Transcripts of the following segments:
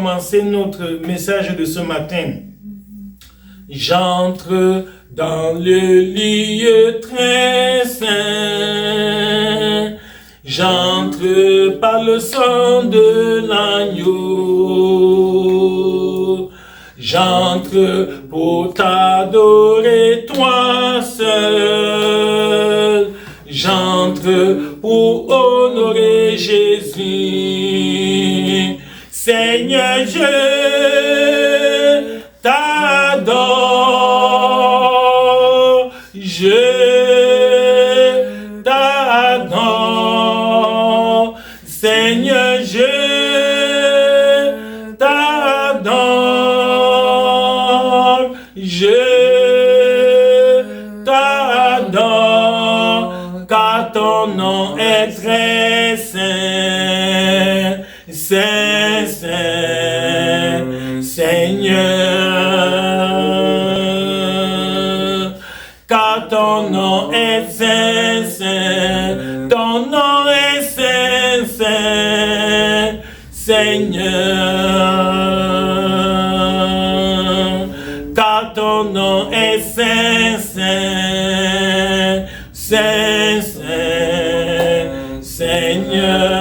commencer notre message de ce matin. J'entre dans le lieu très saint. J'entre par le sang de l'agneau. J'entre pour t'adorer toi seul. J'entre pour honorer Jésus. Seigneur, je t'adore. Je t'adore. Seigneur, je t'adore. Je t'adore. Car ton nom est très saint. Saint, saint, Seigneur. Car ton nom est saint, saint. Ton nom est saint, saint, Seigneur. Car ton nom est saint, saint, saint, saint, Seigneur.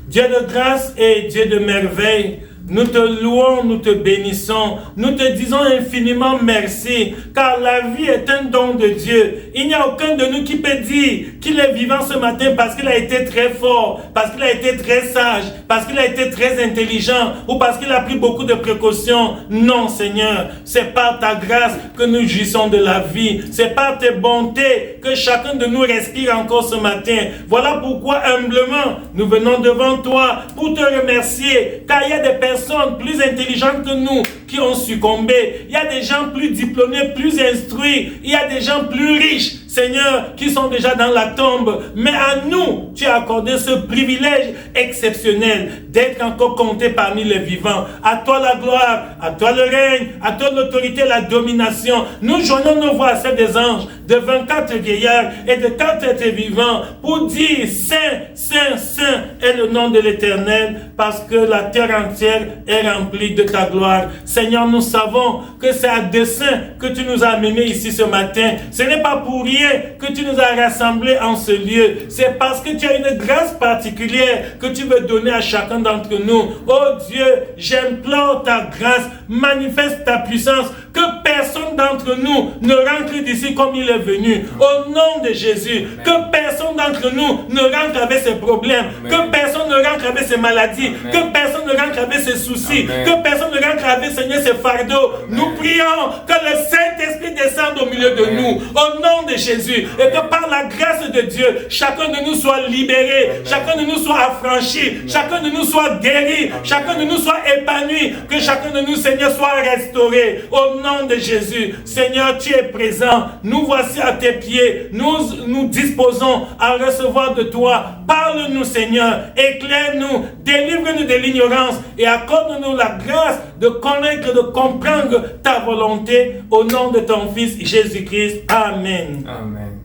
Dieu de grâce et Dieu de merveille, nous te louons, nous te bénissons, nous te disons infiniment merci, car la vie est un don de Dieu. Il n'y a aucun de nous qui peut dire qu'il est vivant ce matin parce qu'il a été très fort, parce qu'il a été très sage, parce qu'il a été très intelligent, ou parce qu'il a pris beaucoup de précautions. Non, Seigneur, c'est par ta grâce que nous jouissons de la vie. C'est par tes bontés que chacun de nous respire encore ce matin. Voilà pourquoi humblement nous venons devant toi pour te remercier, car il y a des personnes plus intelligentes que nous qui ont succombé. Il y a des gens plus diplômés, plus instruits. Il y a des gens plus riches, Seigneur, qui sont déjà dans la tombe. Mais à nous, tu as accordé ce privilège exceptionnel d'être encore compté parmi les vivants. À toi la gloire, à toi le règne, à toi l'autorité, la domination. Nous joignons nos voix à celles des anges, de 24 vieillards et de 4 êtres vivants pour dire Saint, Saint, Saint est le nom de l'Éternel, parce que la terre entière est remplie de ta gloire. Seigneur, nous savons que c'est à dessein que tu nous as amenés ici ce matin. Ce n'est pas pour rien que tu nous as rassemblés en ce lieu. C'est parce que tu as une grâce particulière que tu veux donner à chacun d'entre nous. Oh Dieu, j'implore ta grâce, manifeste ta puissance, que personne d'entre nous ne rentre d'ici comme il est venu. Au nom de Jésus, que personne d'entre nous ne rentre avec ses problèmes, que personne ne rentre avec ses maladies, que personne ne rentre avec ses soucis, que personne ne rentre avec, Seigneur, ses fardeaux. Nous prions que le Saint-Esprit descende au milieu de nous, au nom de Jésus, et que par la grâce de Dieu, chacun de nous soit libéré, chacun de nous soit affranchi, chacun de nous soit guéri, chacun de nous soit épanoui, que chacun de nous, Seigneur, soit restauré. Au nom de Jésus, Seigneur, tu es présent. Nous voici à tes pieds. Nous disposons à recevoir de toi. Parle-nous, Seigneur. Éclaire-nous. Délivre-nous de l'ignorance et accorde-nous la grâce de connaître, de comprendre ta volonté. Au nom de ton Fils Jésus-Christ. Amen. Amen.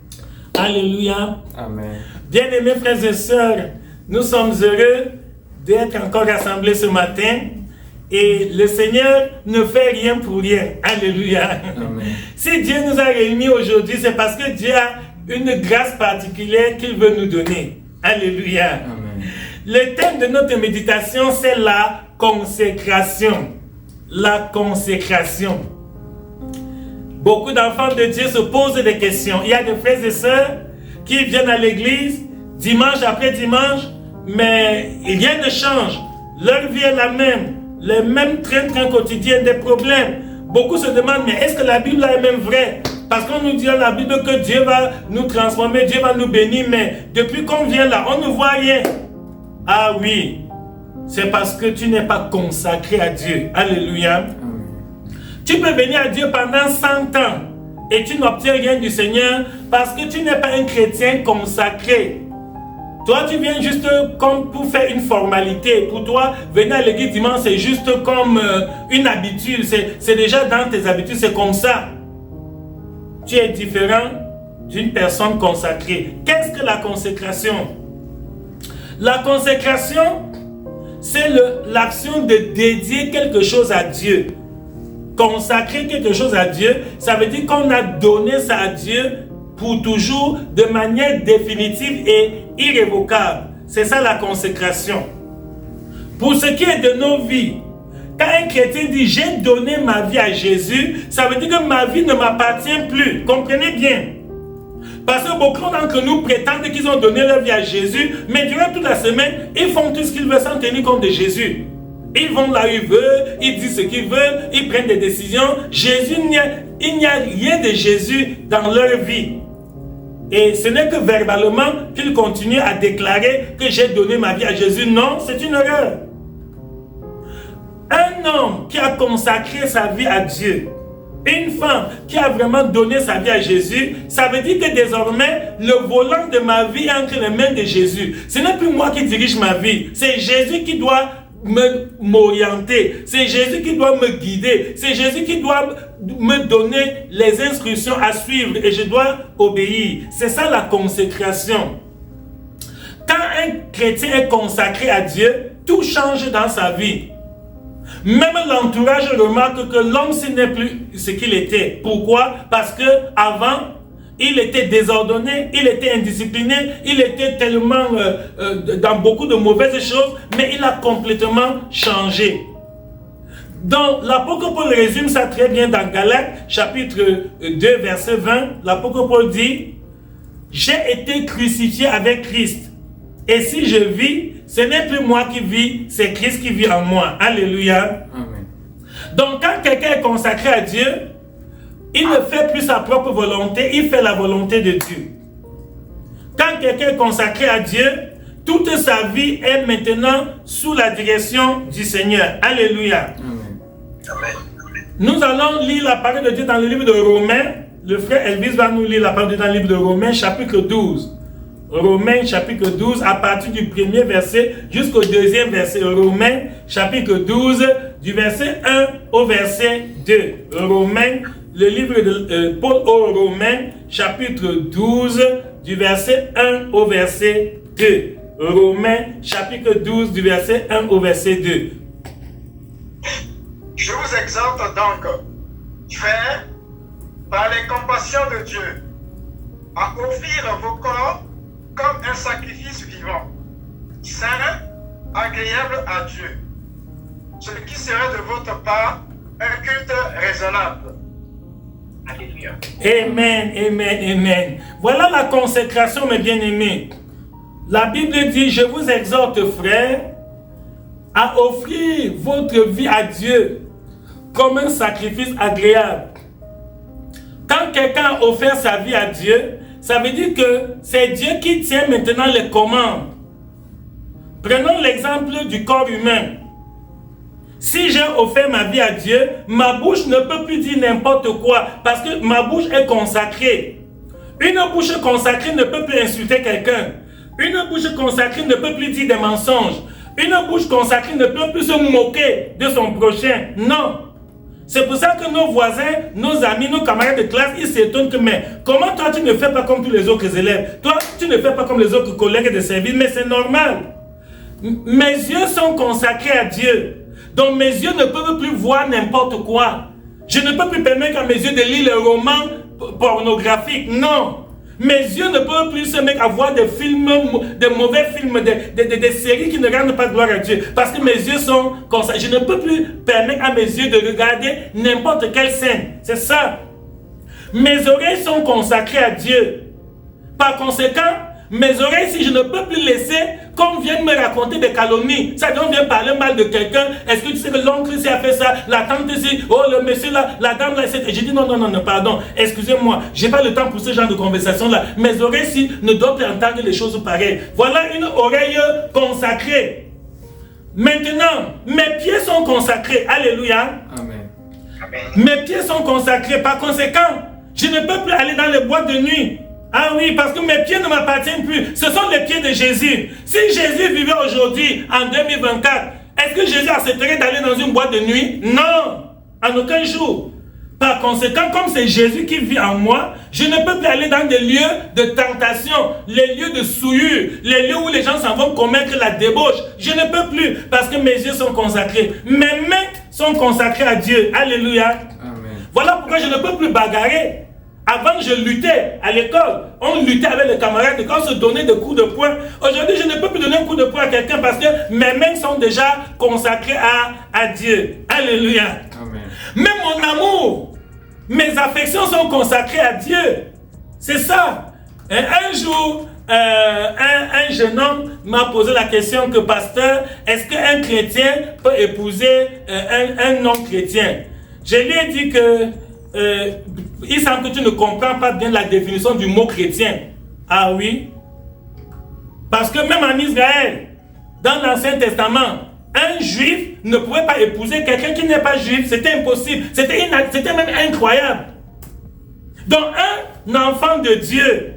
Alléluia. Amen. Bien-aimés frères et sœurs, nous sommes heureux d'être encore rassemblés ce matin. Et le Seigneur ne fait rien pour rien. Alléluia. Amen. Si Dieu nous a réunis aujourd'hui, c'est parce que Dieu a une grâce particulière qu'il veut nous donner. Alléluia. Amen. Le thème de notre méditation, c'est la consécration. La consécration. Beaucoup d'enfants de Dieu se posent des questions. Il y a des frères et sœurs qui viennent à l'église dimanche après dimanche, mais rien ne change. Leur vie est la même. Les mêmes train-train quotidiens, des problèmes. Beaucoup se demandent, mais est-ce que la Bible est même vraie? Parce qu'on nous dit dans la Bible que Dieu va nous transformer, Dieu va nous bénir, mais depuis qu'on vient là, on ne voit rien. Ah oui, c'est parce que tu n'es pas consacré à Dieu. Alléluia. Tu peux venir à Dieu pendant 100 ans et tu n'obtiens rien du Seigneur parce que tu n'es pas un chrétien consacré. Toi, tu viens juste comme pour faire une formalité. Pour toi, venir à l'église dimanche, c'est juste comme une habitude. C'est déjà dans tes habitudes, c'est comme ça. Tu es différent d'une personne consacrée. Qu'est-ce que la consécration? La consécration, c'est l'action de dédier quelque chose à Dieu. Consacrer quelque chose à Dieu, ça veut dire qu'on a donné ça à Dieu pour toujours, de manière définitive et irrévocable. C'est ça la consécration. Pour ce qui est de nos vies, quand un chrétien dit « j'ai donné ma vie à Jésus », ça veut dire que ma vie ne m'appartient plus. Comprenez bien. Parce que beaucoup d'entre nous prétendent qu'ils ont donné leur vie à Jésus, mais durant toute la semaine, ils font tout ce qu'ils veulent sans tenir compte de Jésus. Ils vont là où ils veulent, ils disent ce qu'ils veulent, ils prennent des décisions. Jésus, il n'y a rien de Jésus dans leur vie. Et ce n'est que verbalement qu'ils continuent à déclarer que j'ai donné ma vie à Jésus. Non, c'est une erreur. Un homme qui a consacré sa vie à Dieu, une femme qui a vraiment donné sa vie à Jésus, ça veut dire que désormais, le volant de ma vie est entre les mains de Jésus. Ce n'est plus moi qui dirige ma vie, c'est Jésus qui doit m'orienter, c'est Jésus qui doit me guider, c'est Jésus qui doit me donner les instructions à suivre et je dois obéir. C'est ça la consécration. Quand un chrétien est consacré à Dieu, tout change dans sa vie. Même l'entourage remarque que l'homme ce n'est plus ce qu'il était. Pourquoi? Parce que avant, il était désordonné, il était indiscipliné, il était tellement dans beaucoup de mauvaises choses, mais il a complètement changé. Donc, l'apôtre Paul résume ça très bien dans Galates, chapitre 2, verset 20. L'apôtre Paul dit « J'ai été crucifié avec Christ. Et si je vis, ce n'est plus moi qui vis, c'est Christ qui vit en moi. » Alléluia. Amen. Donc, quand quelqu'un est consacré à Dieu, il ne fait plus sa propre volonté, il fait la volonté de Dieu. Quand quelqu'un est consacré à Dieu, toute sa vie est maintenant sous la direction du Seigneur. Alléluia. Amen. Nous allons lire la parole de Dieu dans le livre de Romains. Le frère Elvis va nous lire la parole de Dieu dans le livre de Romains, chapitre 12. Romains, chapitre 12, à partir du premier verset jusqu'au deuxième verset. Romains, chapitre 12, du verset 1 au verset 2. Romains, le livre de Paul aux Romains, chapitre 12, du verset 1 au verset 2. Romains, chapitre 12, du verset 1 au verset 2. Je vous exhorte donc, frères, par les compassions de Dieu, à offrir vos corps comme un sacrifice vivant, saint, agréable à Dieu, ce qui serait de votre part un culte raisonnable. Alléluia. Amen, amen, amen. Voilà la consécration, mes bien-aimés. La Bible dit, je vous exhorte, frères, à offrir votre vie à Dieu comme un sacrifice agréable. Quand quelqu'un a offert sa vie à Dieu, ça veut dire que c'est Dieu qui tient maintenant les commandes. Prenons l'exemple du corps humain. Si j'ai offert ma vie à Dieu, ma bouche ne peut plus dire n'importe quoi parce que ma bouche est consacrée. Une bouche consacrée ne peut plus insulter quelqu'un. Une bouche consacrée ne peut plus dire des mensonges. Une bouche consacrée ne peut plus se moquer de son prochain. Non. C'est pour ça que nos voisins, nos amis, nos camarades de classe, ils s'étonnent que, mais comment toi tu ne fais pas comme tous les autres élèves? Toi, tu ne fais pas comme les autres collègues de service, mais c'est normal. Mes yeux sont consacrés à Dieu. Donc mes yeux ne peuvent plus voir n'importe quoi. Je ne peux plus permettre à mes yeux de lire les romans pornographiques. Non. Mes yeux ne peuvent plus se mettre à voir des films, des mauvais films, des séries qui ne rendent pas gloire à Dieu. Parce que mes yeux sont consacrés. Je ne peux plus permettre à mes yeux de regarder n'importe quelle scène. C'est ça. Mes oreilles sont consacrées à Dieu. Par conséquent, mes oreilles, si je ne peux plus laisser qu'on vienne me raconter des calomnies, ça on vient parler mal de quelqu'un, est-ce que tu sais que l'oncle ici a fait ça, la tante ici, oh le monsieur là, la dame là, etc. J'ai dit non, pardon, excusez-moi, j'ai pas le temps pour ce genre de conversation là. Mes oreilles ici ne doivent plus entendre les choses pareilles. Voilà une oreille consacrée. Maintenant, mes pieds sont consacrés. Alléluia. Amen. Mes pieds sont consacrés. Par conséquent, je ne peux plus aller dans les boîtes de nuit. Ah oui, parce que mes pieds ne m'appartiennent plus. Ce sont les pieds de Jésus. Si Jésus vivait aujourd'hui, en 2024, est-ce que Jésus accepterait d'aller dans une boîte de nuit? Non, en aucun jour. Par conséquent, comme c'est Jésus qui vit en moi, je ne peux plus aller dans des lieux de tentation, les lieux de souillure, les lieux où les gens s'en vont commettre la débauche. Je ne peux plus parce que mes yeux sont consacrés. Mes mains sont consacrées à Dieu. Alléluia. Amen. Voilà pourquoi je ne peux plus bagarrer. Avant, je luttais à l'école. On luttait avec les camarades et quand on se donnait des coups de poing. Aujourd'hui, je ne peux plus donner un coup de poing à quelqu'un parce que mes mains sont déjà consacrées à Dieu. Alléluia. Amen. Mais mon amour, mes affections sont consacrées à Dieu. C'est ça. Et un jour, un jeune homme m'a posé la question que, pasteur, est-ce qu'un chrétien peut épouser un non-chrétien? Je lui ai dit que il semble que tu ne comprends pas bien la définition du mot chrétien. Ah oui? Parce que même en Israël, dans l'Ancien Testament, un juif ne pouvait pas épouser quelqu'un qui n'est pas juif. C'était impossible. C'était même incroyable. Donc un enfant de Dieu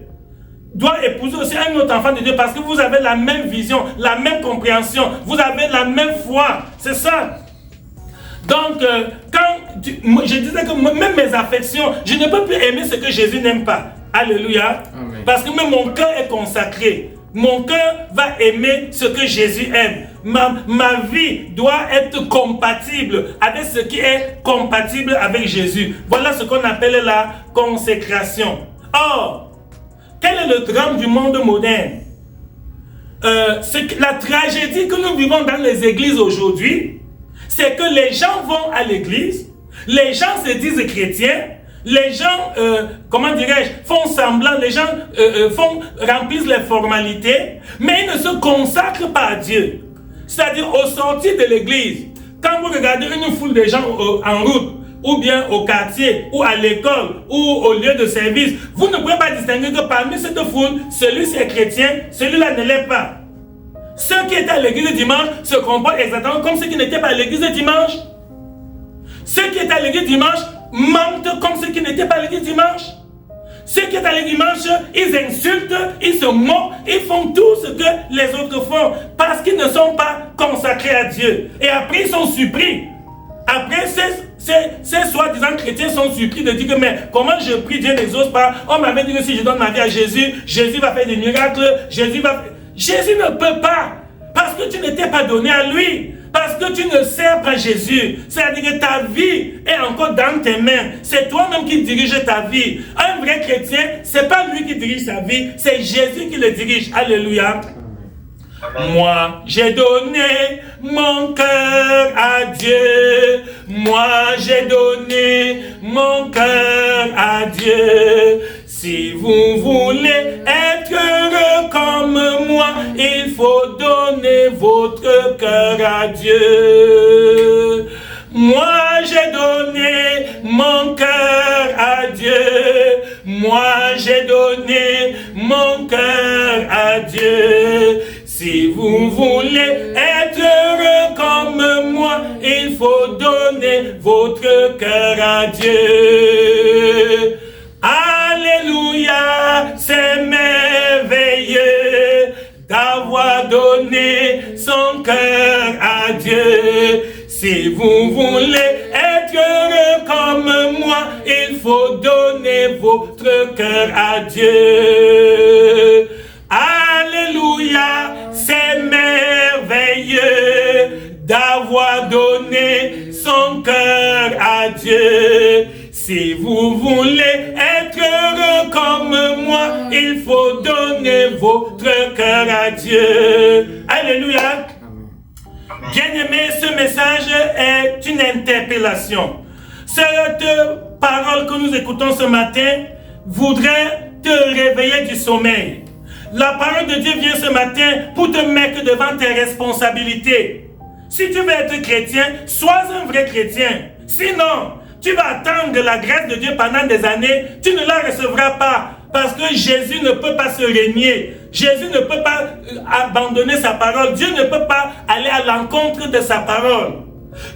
doit épouser aussi un autre enfant de Dieu parce que vous avez la même vision, la même compréhension, vous avez la même foi. C'est ça. Donc, je disais que même mes affections, je ne peux plus aimer ce que Jésus n'aime pas. Alléluia. Amen. Parce que même mon cœur est consacré. Mon cœur va aimer ce que Jésus aime. Ma vie doit être compatible avec ce qui est compatible avec Jésus. Voilà ce qu'on appelle la consécration. Or, quel est le drame du monde moderne? La tragédie que nous vivons dans les églises aujourd'hui, c'est que les gens vont à l'église, les gens se disent chrétiens, les gens, font semblant, les gens remplissent les formalités, mais ils ne se consacrent pas à Dieu. C'est-à-dire, au sortir de l'église, quand vous regardez une foule de gens en route, ou bien au quartier, ou à l'école, ou au lieu de service, vous ne pouvez pas distinguer que parmi cette foule, celui-ci est chrétien, celui-là ne l'est pas. Ceux qui étaient à l'église le dimanche se comportent exactement comme ceux qui n'étaient pas à l'église le dimanche. Ceux qui étaient à l'église dimanche mentent comme ceux qui n'étaient pas à l'église dimanche. Ceux qui étaient à l'église dimanche, ils insultent, ils se moquent, ils font tout ce que les autres font parce qu'ils ne sont pas consacrés à Dieu. Et après, ils sont surpris. Après, ces soi-disant chrétiens sont surpris de dire que mais comment je prie, Dieu n'exauce pas. On m'avait dit que si je donne ma vie à Jésus, Jésus va faire des miracles, Jésus ne peut pas, parce que tu n'étais pas donné à lui, parce que tu ne sers pas Jésus. C'est-à-dire que ta vie est encore dans tes mains. C'est toi-même qui dirige ta vie. Un vrai chrétien, c'est pas lui qui dirige sa vie, c'est Jésus qui le dirige. Alléluia. Moi, j'ai donné mon cœur à Dieu. Moi, j'ai donné mon cœur à Dieu. Si vous voulez être heureux comme moi, il faut donner votre cœur à Dieu. Moi, j'ai donné mon cœur à Dieu. Moi, j'ai donné mon cœur à Dieu. Si vous voulez être heureux comme moi, il faut donner votre cœur à Dieu. Alléluia, c'est merveilleux d'avoir donné son cœur à Dieu. Si vous voulez être heureux comme moi, il faut donner votre cœur à Dieu. Alléluia, c'est merveilleux d'avoir donné son cœur à Dieu. Si vous voulez être heureux comme moi, il faut donner votre cœur à Dieu. Alléluia. Bien-aimé, ce message est une interpellation. Cette parole que nous écoutons ce matin voudrait te réveiller du sommeil. La parole de Dieu vient ce matin pour te mettre devant tes responsabilités. Si tu veux être chrétien, sois un vrai chrétien. Sinon, tu vas attendre la grâce de Dieu pendant des années, tu ne la recevras pas. Parce que Jésus ne peut pas se régner. Jésus ne peut pas abandonner sa parole. Dieu ne peut pas aller à l'encontre de sa parole.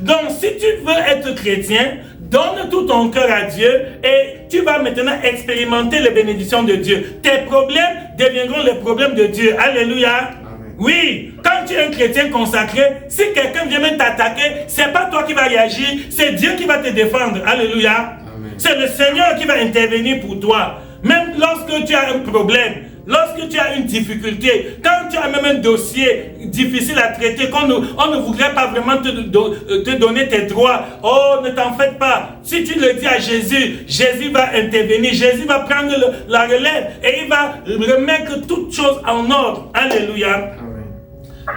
Donc, si tu veux être chrétien, donne tout ton cœur à Dieu et tu vas maintenant expérimenter les bénédictions de Dieu. Tes problèmes deviendront les problèmes de Dieu. Alléluia. Amen. Oui, quand tu es un chrétien consacré, si quelqu'un vient même t'attaquer, c'est pas toi qui vas réagir, c'est Dieu qui va te défendre. Alléluia. Amen. C'est le Seigneur qui va intervenir pour toi. Même lorsque tu as un problème, lorsque tu as une difficulté, quand tu as même un dossier difficile à traiter, on ne voudrait pas vraiment te donner tes droits, oh, ne t'en faites pas. Si tu le dis à Jésus, Jésus va intervenir, Jésus va prendre la relève et il va remettre toutes choses en ordre. Alléluia.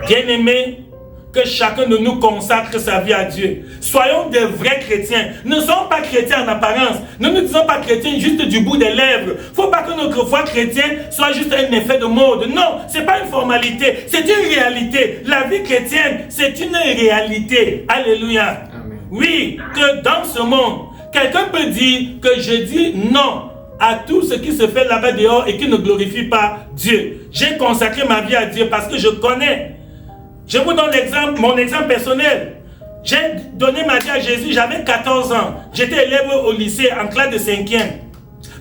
Bien-aimés, que chacun de nous consacre sa vie à Dieu. Soyons des vrais chrétiens. Ne soyons pas chrétiens en apparence. Ne nous disons pas chrétiens juste du bout des lèvres. Il ne faut pas que notre foi chrétienne soit juste un effet de mode. Non, ce n'est pas une formalité. C'est une réalité. La vie chrétienne, c'est une réalité. Alléluia. Amen. Oui, que dans ce monde, quelqu'un peut dire que je dis non à tout ce qui se fait là-bas dehors et qui ne glorifie pas Dieu. J'ai consacré ma vie à Dieu parce que je connais. Je vous donne l'exemple, mon exemple personnel. J'ai donné ma vie à Jésus, j'avais 14 ans. J'étais élève au lycée en classe de 5e.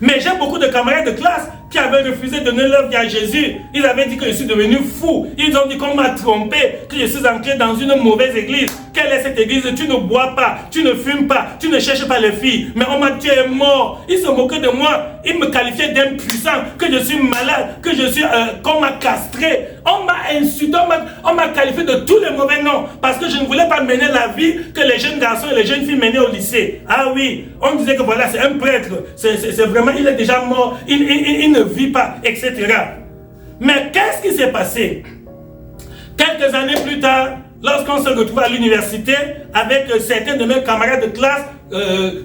Mais j'ai beaucoup de camarades de classe qui avaient refusé de donner leur vie à Jésus. Ils avaient dit que je suis devenu fou. Ils ont dit qu'on m'a trompé, que je suis entré dans une mauvaise église. Quelle est cette église? Tu ne bois pas, tu ne fumes pas, tu ne cherches pas les filles. Mais on m'a dit, tu es mort. Ils se moquaient de moi. Ils me qualifiaient d'impuissant, que je suis malade, que je suis, qu'on m'a castré. On m'a insulté, on m'a qualifié de tous les mauvais noms. Parce que je ne voulais pas mener la vie que les jeunes garçons et les jeunes filles menaient au lycée. Ah oui, on disait que voilà, c'est un prêtre. C'est vraiment, il est déjà mort, il ne vit pas, etc. Mais qu'est-ce qui s'est passé? Quelques années plus tard, lorsqu'on se retrouve à l'université avec certains de mes camarades de classe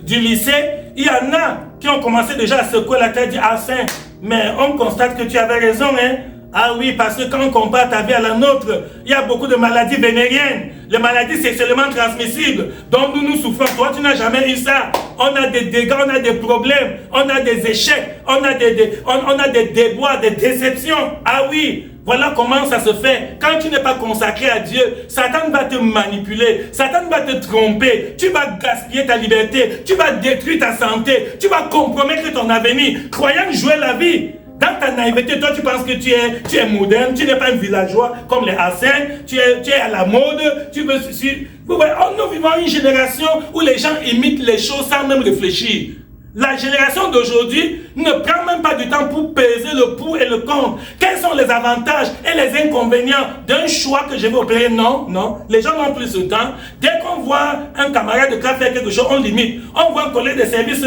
du lycée, il y en a qui ont commencé déjà à secouer la tête et dire « Ah, Saint, mais on constate que tu avais raison, hein? Ah oui, parce que quand on compare ta vie à la nôtre, il y a beaucoup de maladies vénériennes, les maladies sexuellement transmissibles, dont nous souffrons. Toi, tu n'as jamais eu ça. On a des dégâts, on a des problèmes, on a des échecs, on a des déboires, des déceptions. Ah oui, voilà comment ça se fait. Quand tu n'es pas consacré à Dieu, Satan va te manipuler, Satan va te tromper, tu vas gaspiller ta liberté, tu vas détruire ta santé, tu vas compromettre ton avenir, croyant jouer la vie. Dans ta naïveté, toi tu penses que tu es moderne, tu n'es pas un villageois comme les Hassans, tu es à la mode, tu veux suivre. Nous vivons une génération où les gens imitent les choses sans même réfléchir. La génération d'aujourd'hui ne prend même pas du temps pour peser le pour et le contre. Quels sont les avantages et les inconvénients d'un choix que je vais opérer? Non, non. Les gens n'ont plus ce temps. Dès qu'on voit un camarade de classe faire quelque chose, on limite. On voit un collègue de service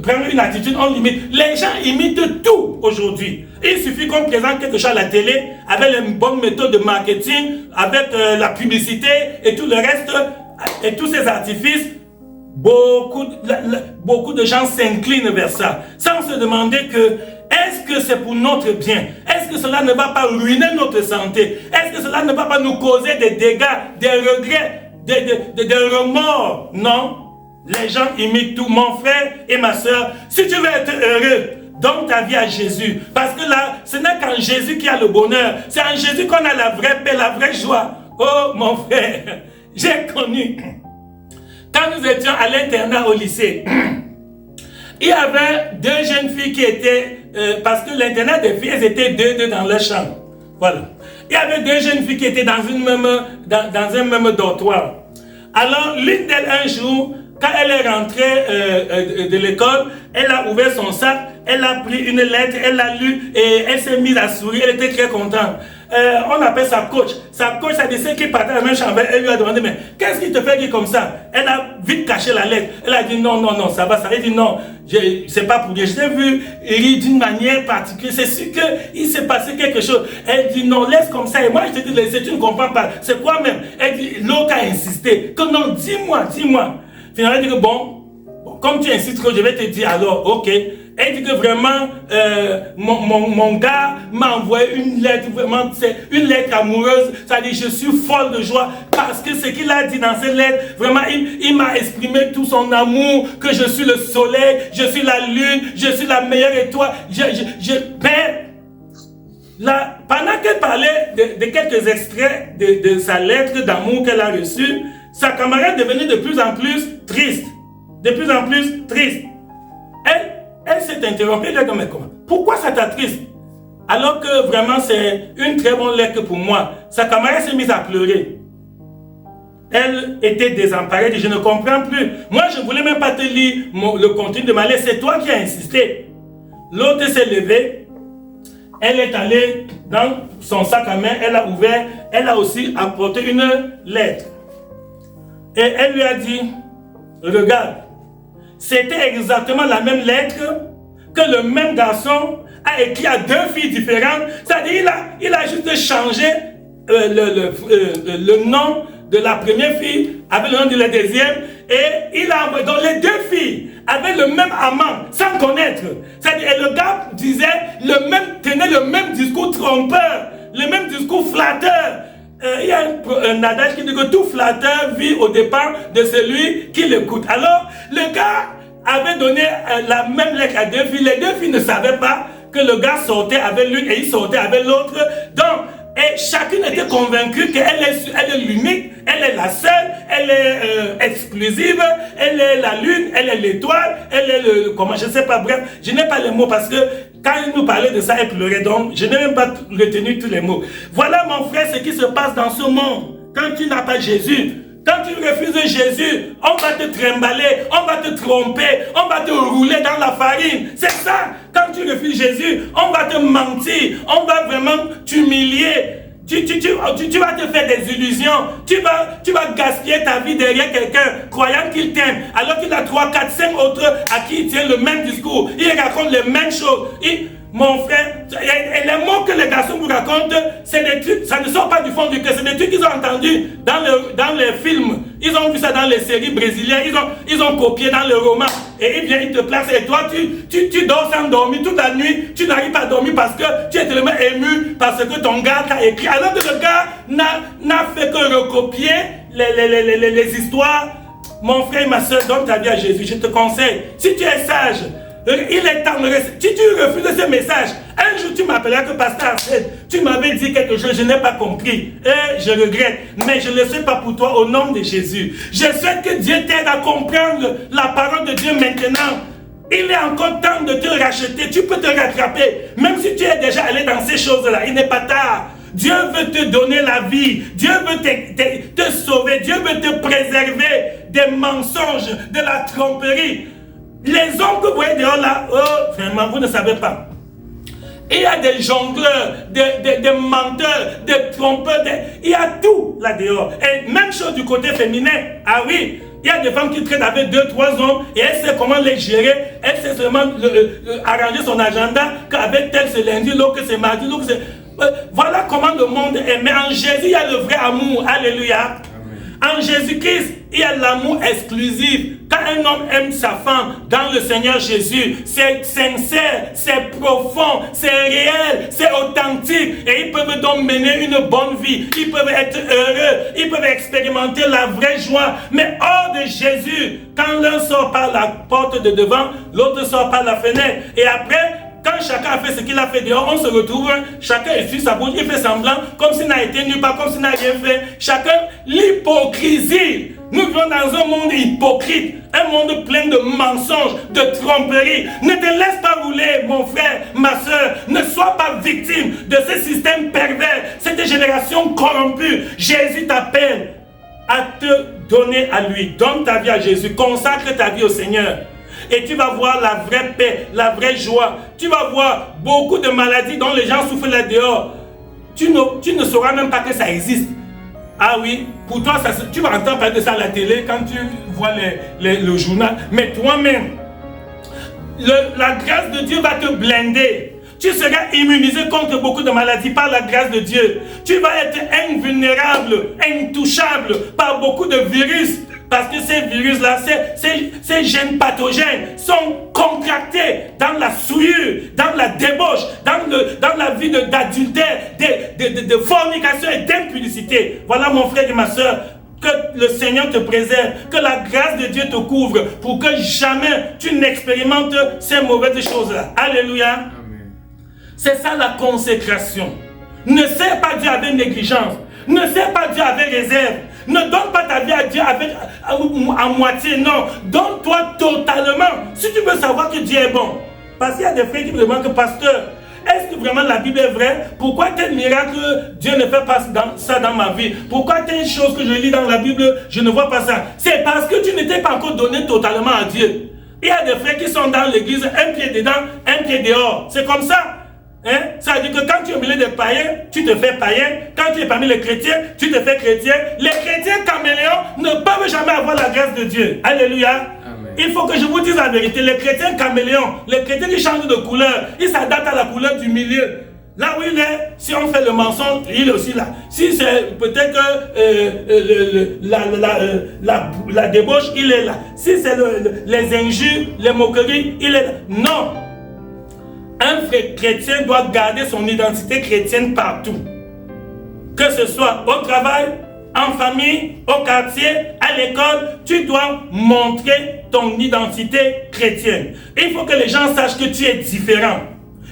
prendre une attitude, on limite. Les gens imitent tout aujourd'hui. Il suffit qu'on présente quelque chose à la télé avec les bonnes méthodes de marketing, avec la publicité et tout le reste, et tous ces artifices. Beaucoup de gens s'inclinent vers ça, sans se demander que est-ce que c'est pour notre bien? Est-ce que cela ne va pas ruiner notre santé? Est-ce que cela ne va pas nous causer des dégâts, des regrets, des remords? Non, les gens imitent tout. Mon frère et ma soeur, si tu veux être heureux, donne ta vie à Jésus. Parce que là, ce n'est qu'en Jésus qu'il y a le bonheur. C'est en Jésus qu'on a la vraie paix, la vraie joie. Oh mon frère, j'ai connu... Quand nous étions à l'internat au lycée, il y avait deux jeunes filles qui étaient, parce que l'internat des filles, elles étaient deux dans leur chambre. Voilà. Il y avait deux jeunes filles qui étaient dans un même dortoir. Alors, l'une d'elles, un jour, quand elle est rentrée de l'école, elle a ouvert son sac, elle a pris une lettre, elle l'a lue et elle s'est mise à sourire, elle était très contente. On appelle sa coach. Sa coach, ça dit celle qui partait à la même chambre. Elle lui a demandé, mais qu'est-ce qui te fait dire comme ça? Elle a vite caché la lettre. Elle a dit non, ça va. Ça veut dire non, c'est pas pour dire. Je t'ai vu rire d'une manière particulière. C'est sûr qu'il s'est passé quelque chose. Elle dit non, laisse comme ça. Et moi, je te dis, tu ne comprends pas. C'est quoi même? Elle dit, l'autre a insisté. Que non, dis-moi. Finalement, elle dit que bon, comme tu insistes, je vais te dire alors, ok. Elle dit que vraiment, mon gars m'a envoyé une lettre, vraiment, c'est une lettre amoureuse. Ça dit, je suis folle de joie parce que ce qu'il a dit dans cette lettre, vraiment, il m'a exprimé tout son amour, que je suis le soleil, je suis la lune, je suis la meilleure étoile. Là, pendant qu'elle parlait de quelques extraits de sa lettre d'amour qu'elle a reçue, sa camarade devenait de plus en plus triste. Elle s'est interrompue, elle a dit, mais comment? Pourquoi ça t'attriste? Alors que vraiment c'est une très bonne lettre pour moi. Sa camarade s'est mise à pleurer. elle était désemparée, elle dit, je ne comprends plus. Moi, je ne voulais même pas te lire le contenu de ma lettre, c'est toi qui as insisté. L'autre s'est levée, elle est allée dans son sac à main, elle a ouvert, elle a aussi apporté une lettre. Et elle lui a dit, regarde, c'était exactement la même lettre que le même garçon a écrit à 2 filles différentes. C'est-à-dire il a juste changé le nom de la première fille avec le nom de la deuxième, et il a envoyé. Donc les 2 filles avaient le même amant sans connaître. C'est-à-dire le gars tenait le même discours trompeur, le même discours flatteur. Il y a un adage qui dit que tout flatteur vit au départ de celui qui l'écoute. Alors le gars avait donné la même lettre à 2 filles. Les 2 filles ne savaient pas que le gars sortait avec l'une et il sortait avec l'autre. Donc, et chacune était convaincue qu'elle est l'unique, elle est la seule, elle est exclusive, elle est la lune, elle est l'étoile, elle est le... Comment, je ne sais pas, bref, je n'ai pas les mots parce que quand il nous parlait de ça, elle pleurait, donc je n'ai même pas retenu tous les mots. Voilà mon frère ce qui se passe dans ce monde quand tu n'as pas Jésus. Quand tu refuses Jésus, on va te trimballer, on va te tromper, on va te rouler dans la farine. C'est ça. Quand tu refuses Jésus, on va te mentir, on va vraiment t'humilier. Tu vas te faire des illusions. Tu vas gaspiller ta vie derrière quelqu'un, croyant qu'il t'aime, alors qu'il a 3, 4, 5 autres à qui il tient le même discours. Il raconte les mêmes choses. Mon frère, et les mots que les garçons vous racontent, c'est des trucs, ça ne sort pas du fond du cœur, c'est des trucs qu'ils ont entendus dans les films. Ils ont vu ça dans les séries brésiliennes, ils ont copié dans le roman. Et il vient, il te place, et toi, tu dors sans dormir toute la nuit, tu n'arrives pas à dormir parce que tu es tellement ému, parce que ton gars t'a écrit. Alors que le gars n'a fait que recopier les histoires. Mon frère et ma soeur, donne ta vie à Jésus, je te conseille. Si tu es sage, il est temps de rester. Si tu refuses ce message, un jour tu m'appelleras que pasteur Alfred, tu m'avais dit quelque chose, je n'ai pas compris. Et je regrette, mais je ne le sais pas pour toi au nom de Jésus. Je souhaite que Dieu t'aide à comprendre la parole de Dieu maintenant. Il est encore temps de te racheter, tu peux te rattraper. Même si tu es déjà allé dans ces choses-là, il n'est pas tard. Dieu veut te donner la vie, Dieu veut te sauver, Dieu veut te préserver des mensonges, de la tromperie. Les hommes que vous voyez dehors là, oh, vraiment, vous ne savez pas. Il y a des jongleurs, des menteurs, des trompeurs, il y a tout là dehors. Et même chose du côté féminin. Ah oui, il y a des femmes qui traitent avec 2, 3 hommes et elle sait comment les gérer. Elle sait seulement arranger son agenda, qu'avec tel c'est lundi, l'autre c'est mardi, l'autre c'est... Voilà comment le monde est. Mais en Jésus, il y a le vrai amour. Alléluia. En Jésus-Christ, il y a l'amour exclusif. Quand un homme aime sa femme dans le Seigneur Jésus, c'est sincère, c'est profond, c'est réel, c'est authentique. Et ils peuvent donc mener une bonne vie. Ils peuvent être heureux. Ils peuvent expérimenter la vraie joie. Mais hors de Jésus, quand l'un sort par la porte de devant, l'autre sort par la fenêtre. Et après, quand chacun a fait ce qu'il a fait dehors, on se retrouve, chacun essuie sa bouche, il fait semblant, comme s'il n'a été nulle part, comme s'il n'a rien fait. Chacun, l'hypocrisie. Nous vivons dans un monde hypocrite, un monde plein de mensonges, de tromperies. Ne te laisse pas rouler, mon frère, ma soeur. Ne sois pas victime de ce système pervers, cette génération corrompue. Jésus t'appelle à te donner à lui. Donne ta vie à Jésus, consacre ta vie au Seigneur. Et tu vas voir la vraie paix, la vraie joie. Tu vas voir beaucoup de maladies dont les gens souffrent là dehors. Tu ne sauras même pas que ça existe. Ah oui, pour toi, tu vas entendre parler de ça à la télé quand tu vois le journal. Mais toi-même, la grâce de Dieu va te blinder. Tu seras immunisé contre beaucoup de maladies par la grâce de Dieu. Tu vas être invulnérable, intouchable par beaucoup de virus. Parce que ces virus-là, ces gènes pathogènes sont contractés dans la souillure, dans la débauche, dans la vie d'adultère, de fornication et d'impudicité. Voilà mon frère et ma soeur, que le Seigneur te préserve, que la grâce de Dieu te couvre pour que jamais tu n'expérimentes ces mauvaises choses-là. Alléluia. Amen. C'est ça la consécration. Ne sers pas Dieu avec négligence. Ne sers pas Dieu avec réserve. Ne donne pas ta vie à Dieu à moitié, non. Donne-toi totalement. Si tu veux savoir que Dieu est bon. Parce qu'il y a des frères qui me demandent que pasteur, Est-ce que vraiment la Bible est vraie? Pourquoi tel miracle, Dieu ne fait pas ça dans ma vie? Pourquoi telle chose que je lis dans la Bible, je ne vois pas ça? C'est parce que tu n'étais pas encore donné totalement à Dieu. Il y a des frères qui sont dans l'église, un pied dedans, un pied dehors. C'est comme ça. Hein? Ça veut dire que quand tu es au milieu des païens, tu te fais païen. Quand tu es parmi les chrétiens, tu te fais chrétien. Les chrétiens caméléons ne peuvent jamais avoir la grâce de Dieu. Alléluia. Amen. Il faut que je vous dise la vérité. Les chrétiens caméléons, les chrétiens qui changent de couleur, ils s'adaptent à la couleur du milieu. Là où il est, si on fait le mensonge, il est aussi là. Si c'est peut-être la débauche, il est là. Si c'est les injures, les moqueries, il est là. Non. Un frère chrétien doit garder son identité chrétienne partout. Que ce soit au travail, en famille, au quartier, à l'école, tu dois montrer ton identité chrétienne. Il faut que les gens sachent que tu es différent.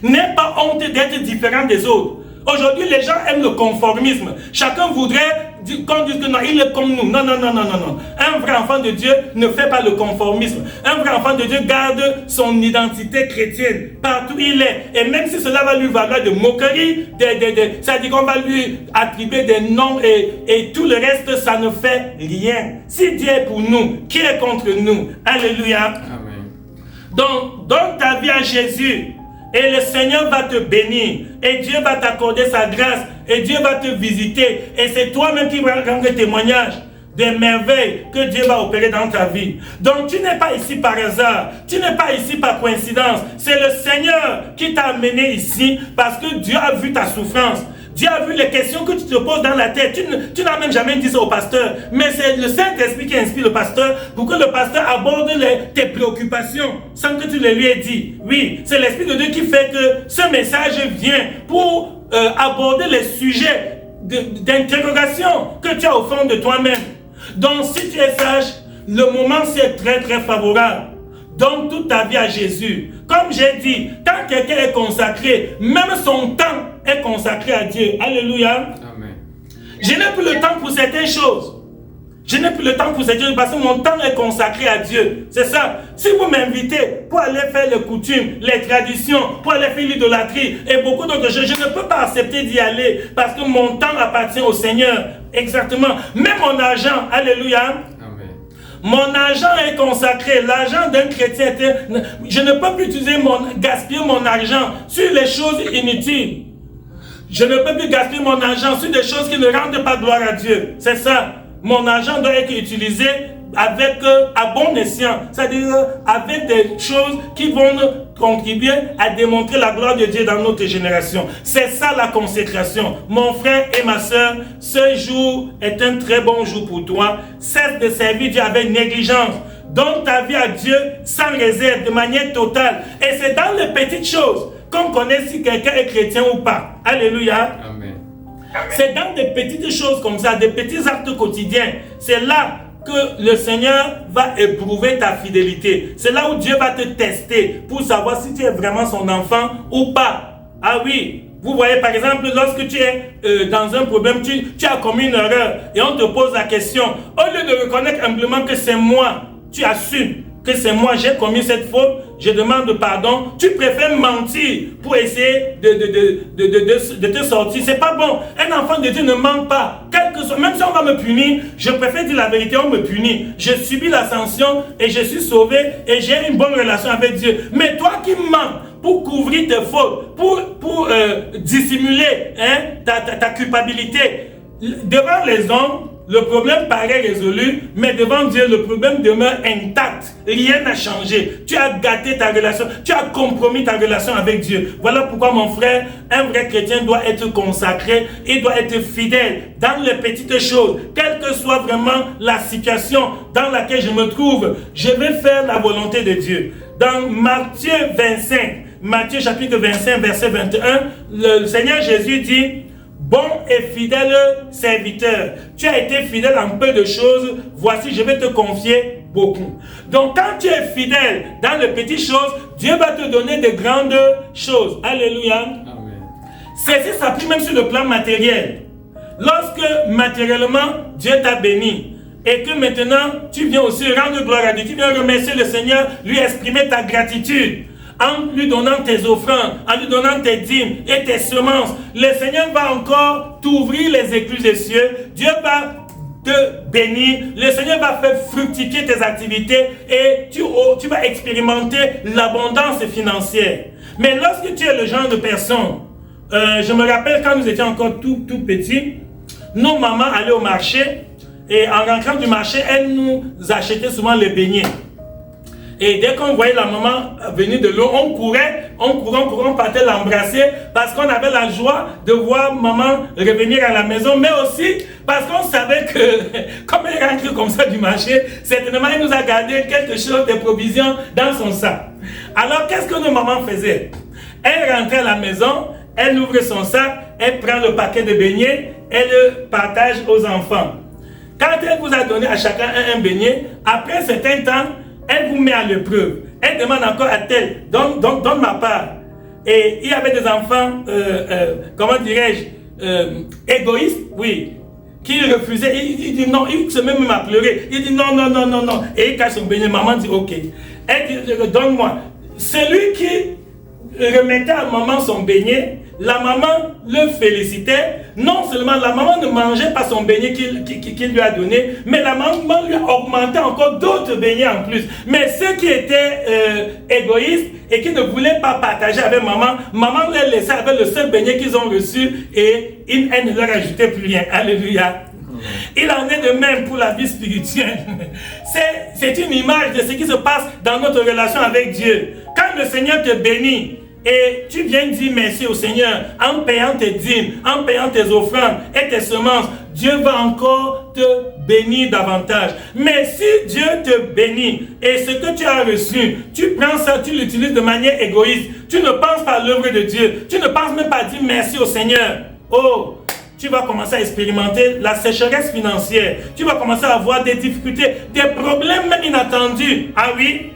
N'aie pas honte d'être différent des autres. Aujourd'hui, les gens aiment le conformisme. Chacun voudrait qu'on dise que non, il est comme nous. Non, non, non, non, non, non. Un vrai enfant de Dieu ne fait pas le conformisme. Un vrai enfant de Dieu garde son identité chrétienne partout où il est. Et même si cela va lui valoir de moquerie, ça dit qu'on va lui attribuer des noms et tout le reste, ça ne fait rien. Si Dieu est pour nous, qui est contre nous? Alléluia. Amen. Donc, donne ta vie à Jésus. Et le Seigneur va te bénir. Et Dieu va t'accorder sa grâce. Et Dieu va te visiter. Et c'est toi-même qui vas rendre témoignage des merveilles que Dieu va opérer dans ta vie. Donc tu n'es pas ici par hasard. Tu n'es pas ici par coïncidence. C'est le Seigneur qui t'a amené ici parce que Dieu a vu ta souffrance. Dieu a vu les questions que tu te poses dans la tête. Tu n'as même jamais dit ça au pasteur. Mais c'est le Saint-Esprit qui inspire le pasteur pour que le pasteur aborde tes préoccupations sans que tu les lui aies dit. Oui, c'est l'Esprit de Dieu qui fait que ce message vient pour aborder les sujets d'interrogation que tu as au fond de toi-même. Donc si tu es sage, le moment c'est très très favorable. Donne toute ta vie à Jésus. Comme j'ai dit, quand quelqu'un est consacré, même son temps est consacré à Dieu. Alléluia. Amen. Je n'ai plus le temps pour certaines choses. Je n'ai plus le temps pour certaines choses parce que mon temps est consacré à Dieu. C'est ça. Si vous m'invitez pour aller faire les coutumes, les traditions, pour aller faire l'idolâtrie et beaucoup d'autres choses, je ne peux pas accepter d'y aller parce que mon temps appartient au Seigneur. Exactement. Même mon argent. Alléluia. Mon argent est consacré. L'argent d'un chrétien, je ne peux plus gaspiller mon argent sur les choses inutiles. Je ne peux plus gaspiller mon argent sur des choses qui ne rendent pas gloire à Dieu. C'est ça. Mon argent doit être utilisé avec à bon escient, c'est-à-dire avec des choses qui vont contribuer à démontrer la gloire de Dieu dans notre génération. C'est ça la consécration. Mon frère et ma soeur, ce jour est un très bon jour pour toi. Cesse de servir Dieu avec négligence. Donne ta vie à Dieu sans réserve, de manière totale. Et c'est dans les petites choses qu'on connaît si quelqu'un est chrétien ou pas. Alléluia. Amen. C'est dans des petites choses comme ça, des petits actes quotidiens. C'est là que le Seigneur va éprouver ta fidélité. C'est là où Dieu va te tester pour savoir si tu es vraiment son enfant ou pas. Ah oui, vous voyez par exemple, lorsque tu es dans un problème, tu as commis une erreur et on te pose la question. Au lieu de reconnaître humblement que c'est moi, tu assumes que c'est moi, j'ai commis cette faute, je demande pardon. Tu préfères mentir pour essayer de te sortir. C'est pas bon. Un enfant de Dieu ne ment pas. Quel que soit, même si on va me punir, je préfère dire la vérité, on me punit. Je subis la sanction et je suis sauvé et j'ai une bonne relation avec Dieu. Mais toi qui mens pour couvrir tes fautes, pour dissimuler ta culpabilité, devant les hommes, le problème paraît résolu, mais devant Dieu, le problème demeure intact. Rien n'a changé. Tu as gâté ta relation, tu as compromis ta relation avec Dieu. Voilà pourquoi mon frère, un vrai chrétien doit être consacré, il doit être fidèle dans les petites choses. Quelle que soit vraiment la situation dans laquelle je me trouve, je vais faire la volonté de Dieu. Dans Matthieu 25, Matthieu chapitre 25, verset 21, le Seigneur Jésus dit: bon et fidèle serviteur, tu as été fidèle en peu de choses, voici je vais te confier beaucoup. Donc quand tu es fidèle dans les petites choses, Dieu va te donner de grandes choses. Alléluia. Amen. Ceci s'applique même sur le plan matériel. Lorsque matériellement Dieu t'a béni et que maintenant tu viens aussi rendre gloire à Dieu, tu viens remercier le Seigneur, lui exprimer ta gratitude. en lui donnant tes offrandes, en lui donnant tes dîmes et tes semences, le Seigneur va encore t'ouvrir les écluses des cieux. Dieu va te bénir, le Seigneur va faire fructifier tes activités et tu vas expérimenter l'abondance financière. Mais lorsque tu es le genre de personne, je me rappelle quand nous étions encore tout petits, nos mamans allaient au marché et en rentrant du marché, elles nous achetaient souvent les beignets. Et dès qu'on voyait la maman venir de l'eau, on courait, on partait l'embrasser parce qu'on avait la joie de voir maman revenir à la maison, mais aussi parce qu'on savait que, comme elle rentre comme ça du marché, certainement elle nous a gardé quelque chose de provisions dans son sac. Alors qu'est-ce que nos mamans faisaient? Elle rentrait à la maison, elle ouvre son sac, elle prend le paquet de beignets, elle le partage aux enfants. Quand elle vous a donné à chacun un beignet, après un certain temps, elle vous met à l'épreuve. Elle demande encore à tel, donne ma part. Et il y avait des enfants, comment dirais-je, égoïstes, oui, qui refusaient. Il dit non, il se met même à pleurer. Il dit non. Et il cache son beignet. Maman dit ok. Elle dit donne-moi. Celui qui remettait à maman son beignet, la maman le félicitait. Non seulement la maman ne mangeait pas son beignet qu'il lui a donné, mais la maman lui a augmenté encore d'autres beignets en plus. Mais ceux qui étaient égoïstes et qui ne voulaient pas partager avec maman, maman les laissait avec le seul beignet qu'ils ont reçu et elle ne leur ajoutait plus rien. Alléluia. Il en est de même pour la vie spirituelle. C'est une image de ce qui se passe dans notre relation avec Dieu. Quand le Seigneur te bénit, et tu viens dire merci au Seigneur en payant tes dîmes, en payant tes offrandes et tes semences, Dieu va encore te bénir davantage. Mais si Dieu te bénit et ce que tu as reçu, tu prends ça, tu l'utilises de manière égoïste, tu ne penses pas à l'œuvre de Dieu, tu ne penses même pas à dire merci au Seigneur. Oh, tu vas commencer à expérimenter la sécheresse financière. Tu vas commencer à avoir des difficultés, des problèmes même inattendus. Ah oui?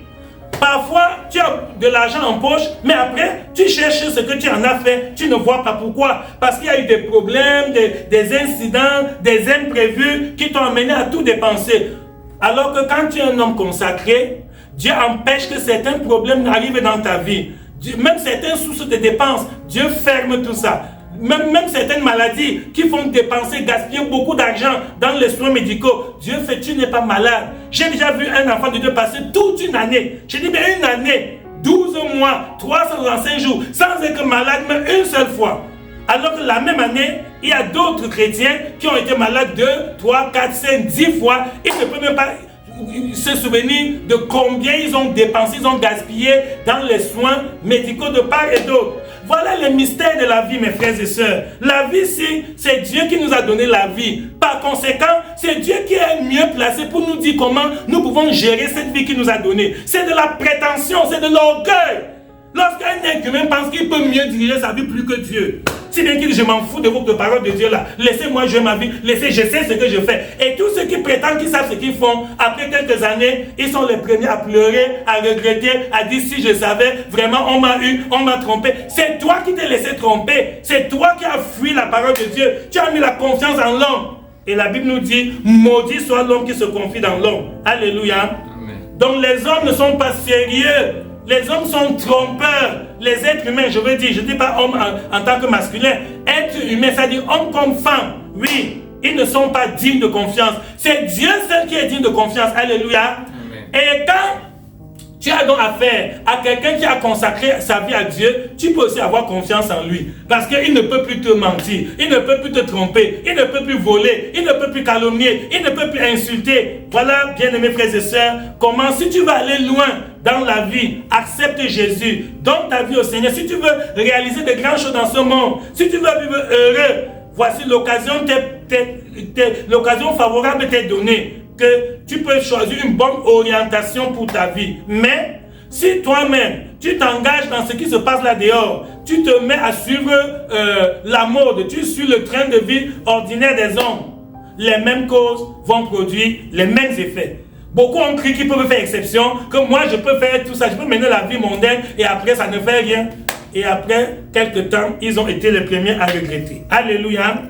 Parfois, tu as de l'argent en poche, mais après, tu cherches ce que tu en as fait. Tu ne vois pas pourquoi. Parce qu'il y a eu des problèmes, des incidents, des imprévus qui t'ont amené à tout dépenser. Alors que quand tu es un homme consacré, Dieu empêche que certains problèmes n'arrivent dans ta vie. Même certaines sources de dépenses, Dieu ferme tout ça. Même certaines maladies qui font dépenser, gaspiller beaucoup d'argent dans les soins médicaux. Dieu fait, tu n'es pas malade. J'ai déjà vu un enfant de Dieu passer toute une année. J'ai dit, mais une année, 12 mois, 365 jours, sans être malade, même une seule fois. Alors que la même année, il y a d'autres chrétiens qui ont été malades 2, 3, 4, 5, 10 fois. Ils ne peuvent même pas se souvenir de combien ils ont dépensé, ils ont gaspillé dans les soins médicaux de part et d'autre. Voilà le mystère de la vie, mes frères et sœurs. La vie, c'est Dieu qui nous a donné la vie. Par conséquent, c'est Dieu qui est mieux placé pour nous dire comment nous pouvons gérer cette vie qu'il nous a donnée. C'est de la prétention, c'est de l'orgueil. Lorsqu'un être humain pense qu'il peut mieux diriger sa vie plus que Dieu. Si bien qu'il dit, je m'en fous de votre parole de Dieu là. Laissez-moi jouer ma vie. Je sais ce que je fais. Et tous ceux qui prétendent qu'ils savent ce qu'ils font, après quelques années, ils sont les premiers à pleurer, à regretter, à dire si je savais, vraiment on m'a eu, on m'a trompé. C'est toi qui t'es laissé tromper. C'est toi qui as fui la parole de Dieu. Tu as mis la confiance en l'homme. Et la Bible nous dit, maudit soit l'homme qui se confie dans l'homme. Alléluia. Amen. Donc les hommes ne sont pas sérieux. Les hommes sont trompeurs. Les êtres humains, je veux dire, je ne dis pas homme en tant que masculin. Être humain, c'est-à-dire homme comme femme. Oui, ils ne sont pas dignes de confiance. C'est Dieu seul qui est digne de confiance. Alléluia. Amen. Et quand tu as donc affaire à quelqu'un qui a consacré sa vie à Dieu, tu peux aussi avoir confiance en lui. Parce qu'il ne peut plus te mentir, il ne peut plus te tromper, il ne peut plus voler, il ne peut plus calomnier, il ne peut plus insulter. Voilà, bien-aimés frères et sœurs, comment si tu veux aller loin dans la vie, accepte Jésus, donne ta vie au Seigneur. Si tu veux réaliser de grandes choses dans ce monde, si tu veux vivre heureux, voici l'occasion favorable t'est donnée. Que tu peux choisir une bonne orientation pour ta vie. Mais si toi-même, tu t'engages dans ce qui se passe là dehors, tu te mets à suivre la mode, tu suis le train de vie ordinaire des hommes, les mêmes causes vont produire les mêmes effets. Beaucoup ont cru qu'ils peuvent faire exception, que moi je peux faire tout ça, je peux mener la vie mondaine et après ça ne fait rien. Et après quelques temps, ils ont été les premiers à regretter. Alléluia.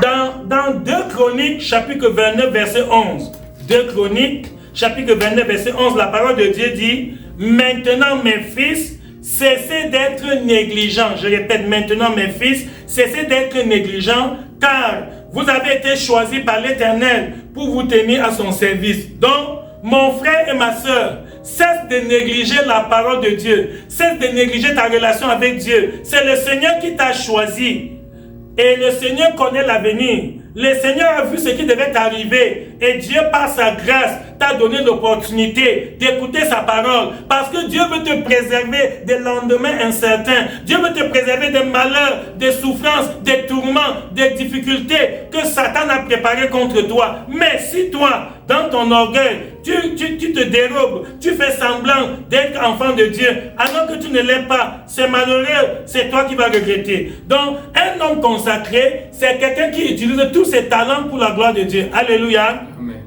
Dans 2 Chroniques, chapitre 29, verset 11. 2 Chroniques, chapitre 29, verset 11, la parole de Dieu dit, maintenant mes fils, cessez d'être négligents. Je répète, maintenant mes fils, cessez d'être négligents, car vous avez été choisis par l'Éternel pour vous tenir à son service. Donc, mon frère et ma sœur, cesse de négliger la parole de Dieu. Cesse de négliger ta relation avec Dieu. C'est le Seigneur qui t'a choisi. Et le Seigneur connaît l'avenir. Le Seigneur a vu ce qui devait t'arriver. Et Dieu, par sa grâce, t'a donné l'opportunité d'écouter sa parole. Parce que Dieu veut te préserver des lendemains incertains. Dieu veut te préserver des malheurs, des souffrances, des tourments, des difficultés que Satan a préparées contre toi. Mais si toi, dans ton orgueil, tu te dérobes, tu fais semblant d'être enfant de Dieu, alors que tu ne l'es pas, c'est malheureux, c'est toi qui vas regretter. Donc, un homme consacré, c'est quelqu'un qui utilise tous ses talents pour la gloire de Dieu. Alléluia. Amen.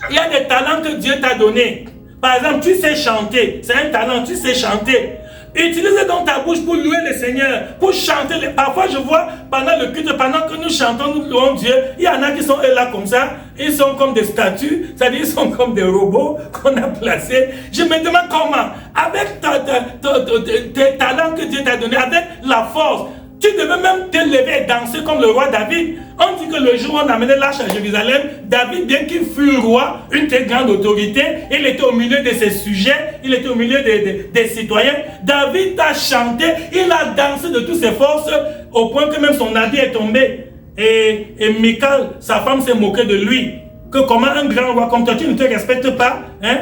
Il y a des talents que Dieu t'a donnés. Par exemple, tu sais chanter. C'est un talent, tu sais chanter. Utilise donc ta bouche pour louer le Seigneur, pour chanter. Parfois, je vois, pendant le culte, pendant que nous chantons, nous louons Dieu, il y en a qui sont là comme ça, ils sont comme des statues, c'est-à-dire ils sont comme des robots qu'on a placés. Je me demande comment, avec tes talents que Dieu t'a donnés, avec la force, tu devais même te lever et danser comme le roi David. On dit que le jour où on amenait l'arche à Jérusalem, David, bien qu'il fût roi, une très grande autorité, il était au milieu de ses sujets, il était au milieu des citoyens. David a chanté, il a dansé de toutes ses forces, au point que même son habit est tombé. Et Michal, sa femme, s'est moquée de lui. Que comment un grand roi comme toi, tu ne te respectes pas, hein?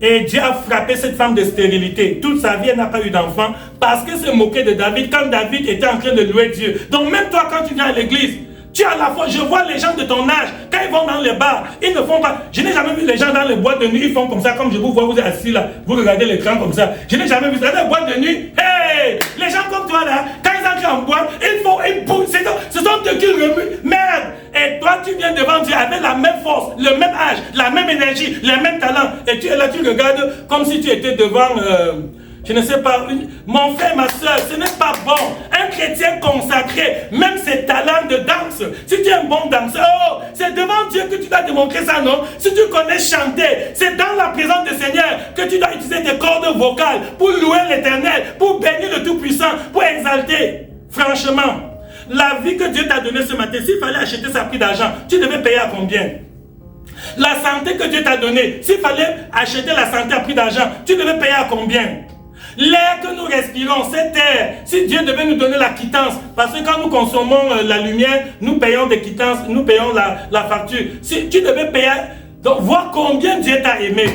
Et Dieu a frappé cette femme de stérilité. Toute sa vie, elle n'a pas eu d'enfant parce qu'elle s'est moquée de David quand David était en train de louer Dieu. Donc même toi, quand tu viens à l'église, tu as la foi. Je vois les gens de ton âge, quand ils vont dans les bars, ils ne font pas. Je n'ai jamais vu les gens dans les boîtes de nuit, ils font comme ça, comme je vous vois, vous êtes assis là, vous regardez l'écran comme ça. Je n'ai jamais vu ça dans les boîtes de nuit. Hey! Les gens comme toi là, quand ils entrent en boîte, ils poussent. Ce sont eux qui remuent. Merde! Et toi, tu viens devant Dieu avec la même force, le même âge, la même énergie, les mêmes talents. Et tu es là, tu regardes comme si tu étais devant, je ne sais pas, mon frère, ma soeur, ce n'est pas bon. Un chrétien consacré, même ses talents de danse, si tu es un bon danseur, oh, c'est devant Dieu que tu dois démontrer ça, non? Si tu connais chanter, c'est dans la présence du Seigneur que tu dois utiliser tes cordes vocales pour louer l'Éternel, pour bénir le Tout-Puissant, pour exalter. Franchement, la vie que Dieu t'a donnée ce matin, s'il fallait acheter sa prix d'argent, tu devais payer à combien? La santé que Dieu t'a donnée, s'il fallait acheter la santé à prix d'argent, tu devais payer à combien? L'air que nous respirons, cet air, si Dieu devait nous donner la quittance, parce que quand nous consommons la lumière, nous payons des quittances, nous payons la facture. Si tu devais payer, donc voir combien Dieu t'a aimé.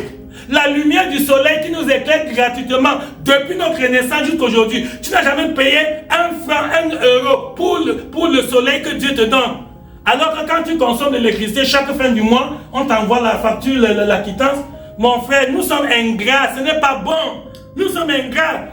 La lumière du soleil qui nous éclaire gratuitement depuis notre naissance jusqu'à aujourd'hui. Tu n'as jamais payé un franc, 1 euro pour le soleil que Dieu te donne. Alors que quand tu consommes de l'électricité, chaque fin du mois, on t'envoie la facture, la quittance. Mon frère, nous sommes ingrats, ce n'est pas bon. Nous sommes ingrats.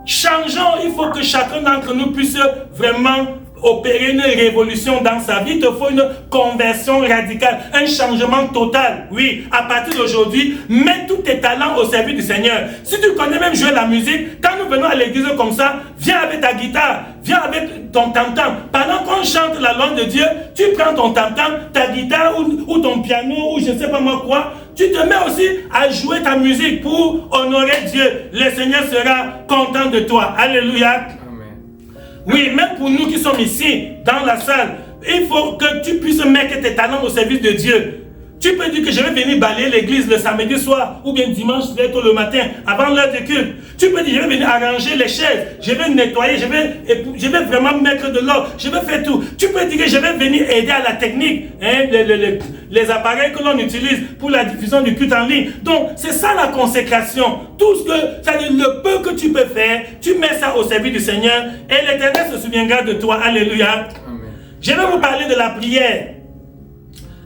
Changeons, il faut que chacun d'entre nous puisse vraiment opérer une révolution dans sa vie. Il te faut une conversion radicale, un changement total. Oui, à partir d'aujourd'hui, mets tous tes talents au service du Seigneur. Si tu connais même jouer la musique, quand nous venons à l'église comme ça, viens avec ta guitare, viens avec ton tam-tam. Pendant qu'on chante la langue de Dieu, tu prends ton tam-tam, ta guitare ou ton piano ou je ne sais pas moi quoi. Tu te mets aussi à jouer ta musique pour honorer Dieu. Le Seigneur sera content de toi. Alléluia. Oui, même pour nous qui sommes ici, dans la salle, il faut que tu puisses mettre tes talents au service de Dieu. Tu peux dire que je vais venir balayer l'église le samedi soir, ou bien dimanche très tôt le matin, avant l'heure de culte. Tu peux dire je vais venir arranger les chaises, je vais nettoyer, je vais vraiment mettre de l'ordre, je vais faire tout. Tu peux dire que je vais venir aider à la technique, hein, les appareils que l'on utilise pour la diffusion du culte en ligne. Donc, c'est ça la consécration. Tout ce que, c'est-à-dire le peu que tu peux faire, tu mets ça au service du Seigneur et l'Éternel se souviendra de toi. Alléluia. Amen. Je vais vous parler de la prière.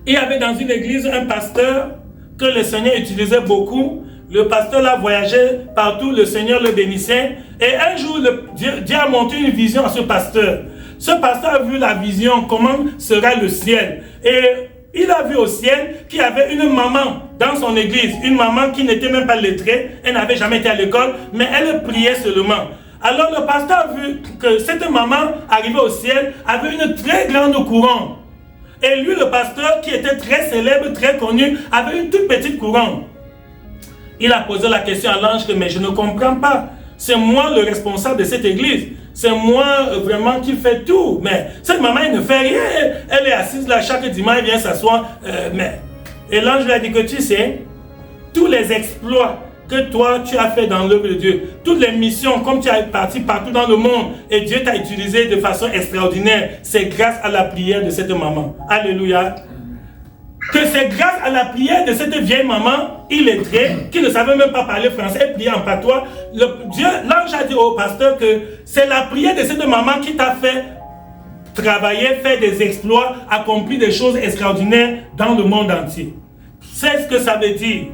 Il y avait dans une église un pasteur que le Seigneur utilisait beaucoup. Le pasteur là voyageait partout, le Seigneur le bénissait. Et un jour, Dieu a montré une vision à ce pasteur. Ce pasteur a vu la vision, comment sera le ciel. Et il a vu au ciel qu'il y avait une maman dans son église. Une maman qui n'était même pas lettrée, elle n'avait jamais été à l'école, mais elle priait seulement. Alors le pasteur a vu que cette maman arrivée au ciel avait une très grande couronne. Et lui, le pasteur, qui était très célèbre, très connu, avait une toute petite couronne. Il a posé la question à l'ange, mais je ne comprends pas. C'est moi le responsable de cette église. C'est moi vraiment qui fais tout. Mais cette maman, elle ne fait rien. Elle est assise là, chaque dimanche, elle vient s'asseoir. Et l'ange lui a dit que tu sais, tous les exploits que toi, tu as fait dans l'œuvre de Dieu, toutes les missions, comme tu as parti partout dans le monde, et Dieu t'a utilisé de façon extraordinaire, c'est grâce à la prière de cette maman. Alléluia. Que c'est grâce à la prière de cette vieille maman illettrée, qui ne savait même pas parler français, elle priait en patois. L'ange a dit au pasteur que c'est la prière de cette maman qui t'a fait travailler, faire des exploits, accomplir des choses extraordinaires dans le monde entier. C'est ce que ça veut dire.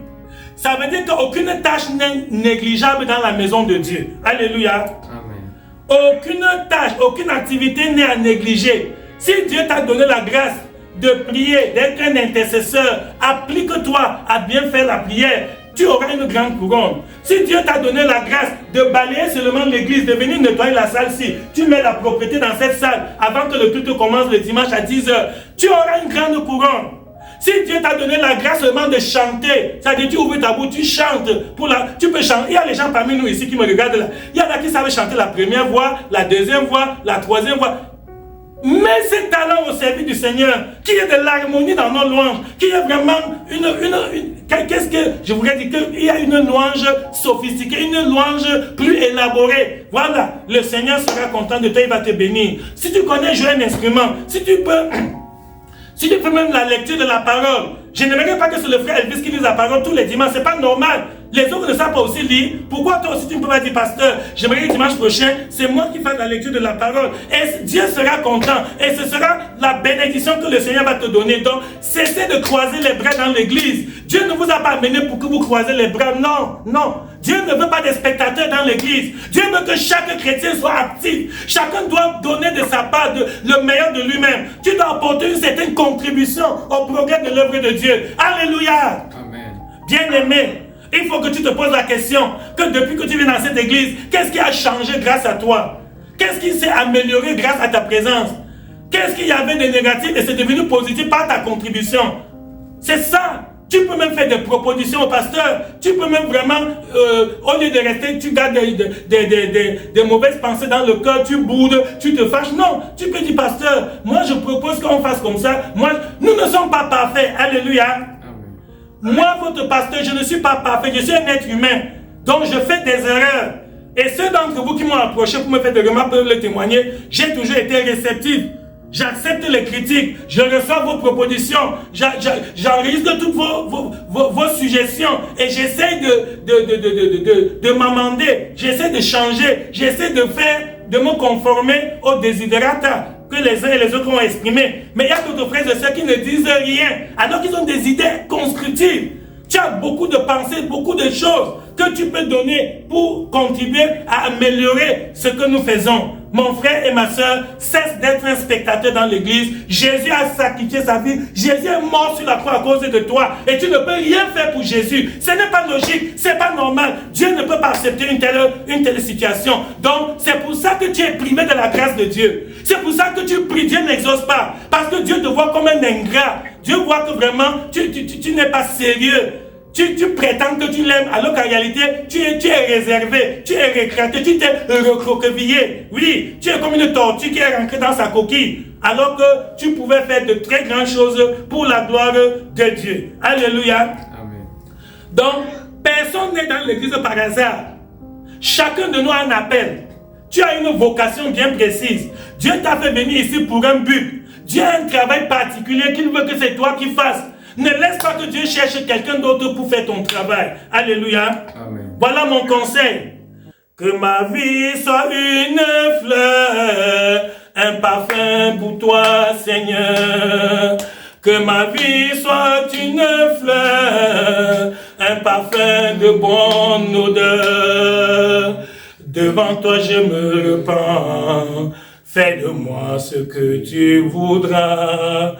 Ça veut dire qu'aucune tâche n'est négligeable dans la maison de Dieu. Alléluia. Amen. Aucune tâche, aucune activité n'est à négliger. Si Dieu t'a donné la grâce de prier, d'être un intercesseur, applique-toi à bien faire la prière. Tu auras une grande couronne. Si Dieu t'a donné la grâce de balayer seulement l'église, de venir nettoyer la salle-ci, tu mets la propreté dans cette salle avant que le culte commence le dimanche à 10h, tu auras une grande couronne. Si Dieu t'a donné la grâce seulement de chanter, c'est-à-dire tu ouvres ta bouche, tu chantes, tu peux chanter. Il y a les gens parmi nous ici qui me regardent là. Il y en a qui savent chanter la première voix, la deuxième voix, la troisième voix. Mets ces talents au service du Seigneur, qu'il y ait de l'harmonie dans nos louanges, qu'il y ait vraiment qu'est-ce que je voudrais dire, qu'il y a une louange sophistiquée, une louange plus élaborée. Voilà, le Seigneur sera content de toi, il va te bénir. Si tu connais jouer un instrument, si tu peux même la lecture de la parole, je n'aimerais pas que c'est le frère Elvis qui lise la parole tous les dimanches, c'est pas normal. Les autres ne savent pas aussi lire. Pourquoi toi aussi tu ne peux pas dire, pasteur, j'aimerais que dimanche prochain, c'est moi qui fasse la lecture de la parole. Et Dieu sera content. Et ce sera la bénédiction que le Seigneur va te donner. Donc, cessez de croiser les bras dans l'église. Dieu ne vous a pas amené pour que vous croisez les bras. Non, non. Dieu ne veut pas des spectateurs dans l'église. Dieu veut que chaque chrétien soit actif. Chacun doit donner de sa part le meilleur de lui-même. Tu dois apporter une certaine contribution au progrès de l'œuvre de Dieu. Alléluia. Amen. Bien-aimé, il faut que tu te poses la question que depuis que tu viens dans cette église, qu'est-ce qui a changé grâce à toi? Qu'est-ce qui s'est amélioré grâce à ta présence? Qu'est-ce qu'il y avait de négatif et c'est devenu positif par ta contribution? C'est ça. Tu peux même faire des propositions au pasteur. Tu peux même vraiment, au lieu de rester, tu gardes des mauvaises pensées dans le cœur, tu boudes, tu te fâches. Non, tu peux dire, pasteur, moi je propose qu'on fasse comme ça. Nous ne sommes pas parfaits. Alléluia. Moi, votre pasteur, je ne suis pas parfait, je suis un être humain. Donc, je fais des erreurs. Et ceux d'entre vous qui m'ont approché pour me faire des remarques peuvent le témoigner. J'ai toujours été réceptif. J'accepte les critiques. Je reçois vos propositions. J'enregistre toutes vos suggestions. Et j'essaie de m'amender. J'essaie de changer. J'essaie de me conformer aux desiderata que les uns et les autres ont exprimé. Mais il y a d'autres frères et sœurs qui ne disent rien, alors qu'ils ont des idées constructives. Tu as beaucoup de pensées, beaucoup de choses que tu peux donner pour contribuer à améliorer ce que nous faisons. Mon frère et ma soeur, cesse d'être un spectateur dans l'église. Jésus a sacrifié sa vie. Jésus est mort sur la croix à cause de toi. Et tu ne peux rien faire pour Jésus. Ce n'est pas logique, ce n'est pas normal. Dieu ne peut pas accepter une telle situation. Donc, c'est pour ça que tu es privé de la grâce de Dieu. C'est pour ça que tu pries, Dieu n'exauce pas. Parce que Dieu te voit comme un ingrat. Dieu voit que vraiment, tu n'es pas sérieux. Tu prétends que tu l'aimes, alors qu'en réalité, tu es réservé, tu es récréaté, tu t'es recroquevillé. Oui, tu es comme une tortue qui est rentrée dans sa coquille, alors que tu pouvais faire de très grandes choses pour la gloire de Dieu. Alléluia. Amen. Donc, personne n'est dans l'église par hasard. Chacun de nous a un appel. Tu as une vocation bien précise. Dieu t'a fait venir ici pour un but. Dieu a un travail particulier qu'il veut que c'est toi qui fasses. Ne laisse pas que Dieu cherche quelqu'un d'autre pour faire ton travail. Alléluia. Amen. Voilà mon conseil. Que ma vie soit une fleur, un parfum pour toi, Seigneur. Que ma vie soit une fleur, un parfum de bonne odeur. Devant toi je me repens. Fais de moi ce que tu voudras.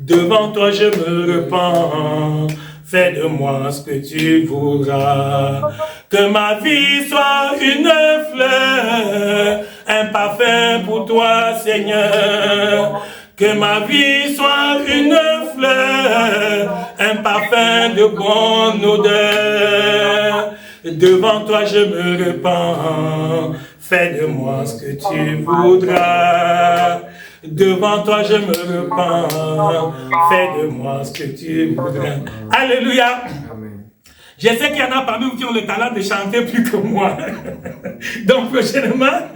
Devant toi je me repens, fais de moi ce que tu voudras. Que ma vie soit une fleur, un parfum pour toi, Seigneur. Que ma vie soit une fleur, un parfum de bonne odeur. Devant toi je me repens. Fais de moi ce que tu voudras. Devant toi je me repens. Fais de moi ce que tu voudras. Alléluia. Amen. Je sais qu'il y en a parmi vous qui ont le talent de chanter plus que moi. Donc prochainement,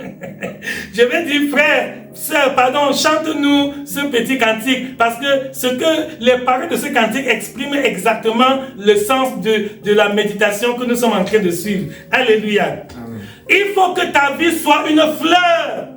je vais dire, frère, sœur, pardon, chante-nous ce petit cantique. Parce que ce que les paroles de ce cantique expriment exactement le sens de la méditation que nous sommes en train de suivre. Alléluia. Amen. Il faut que ta vie soit une fleur.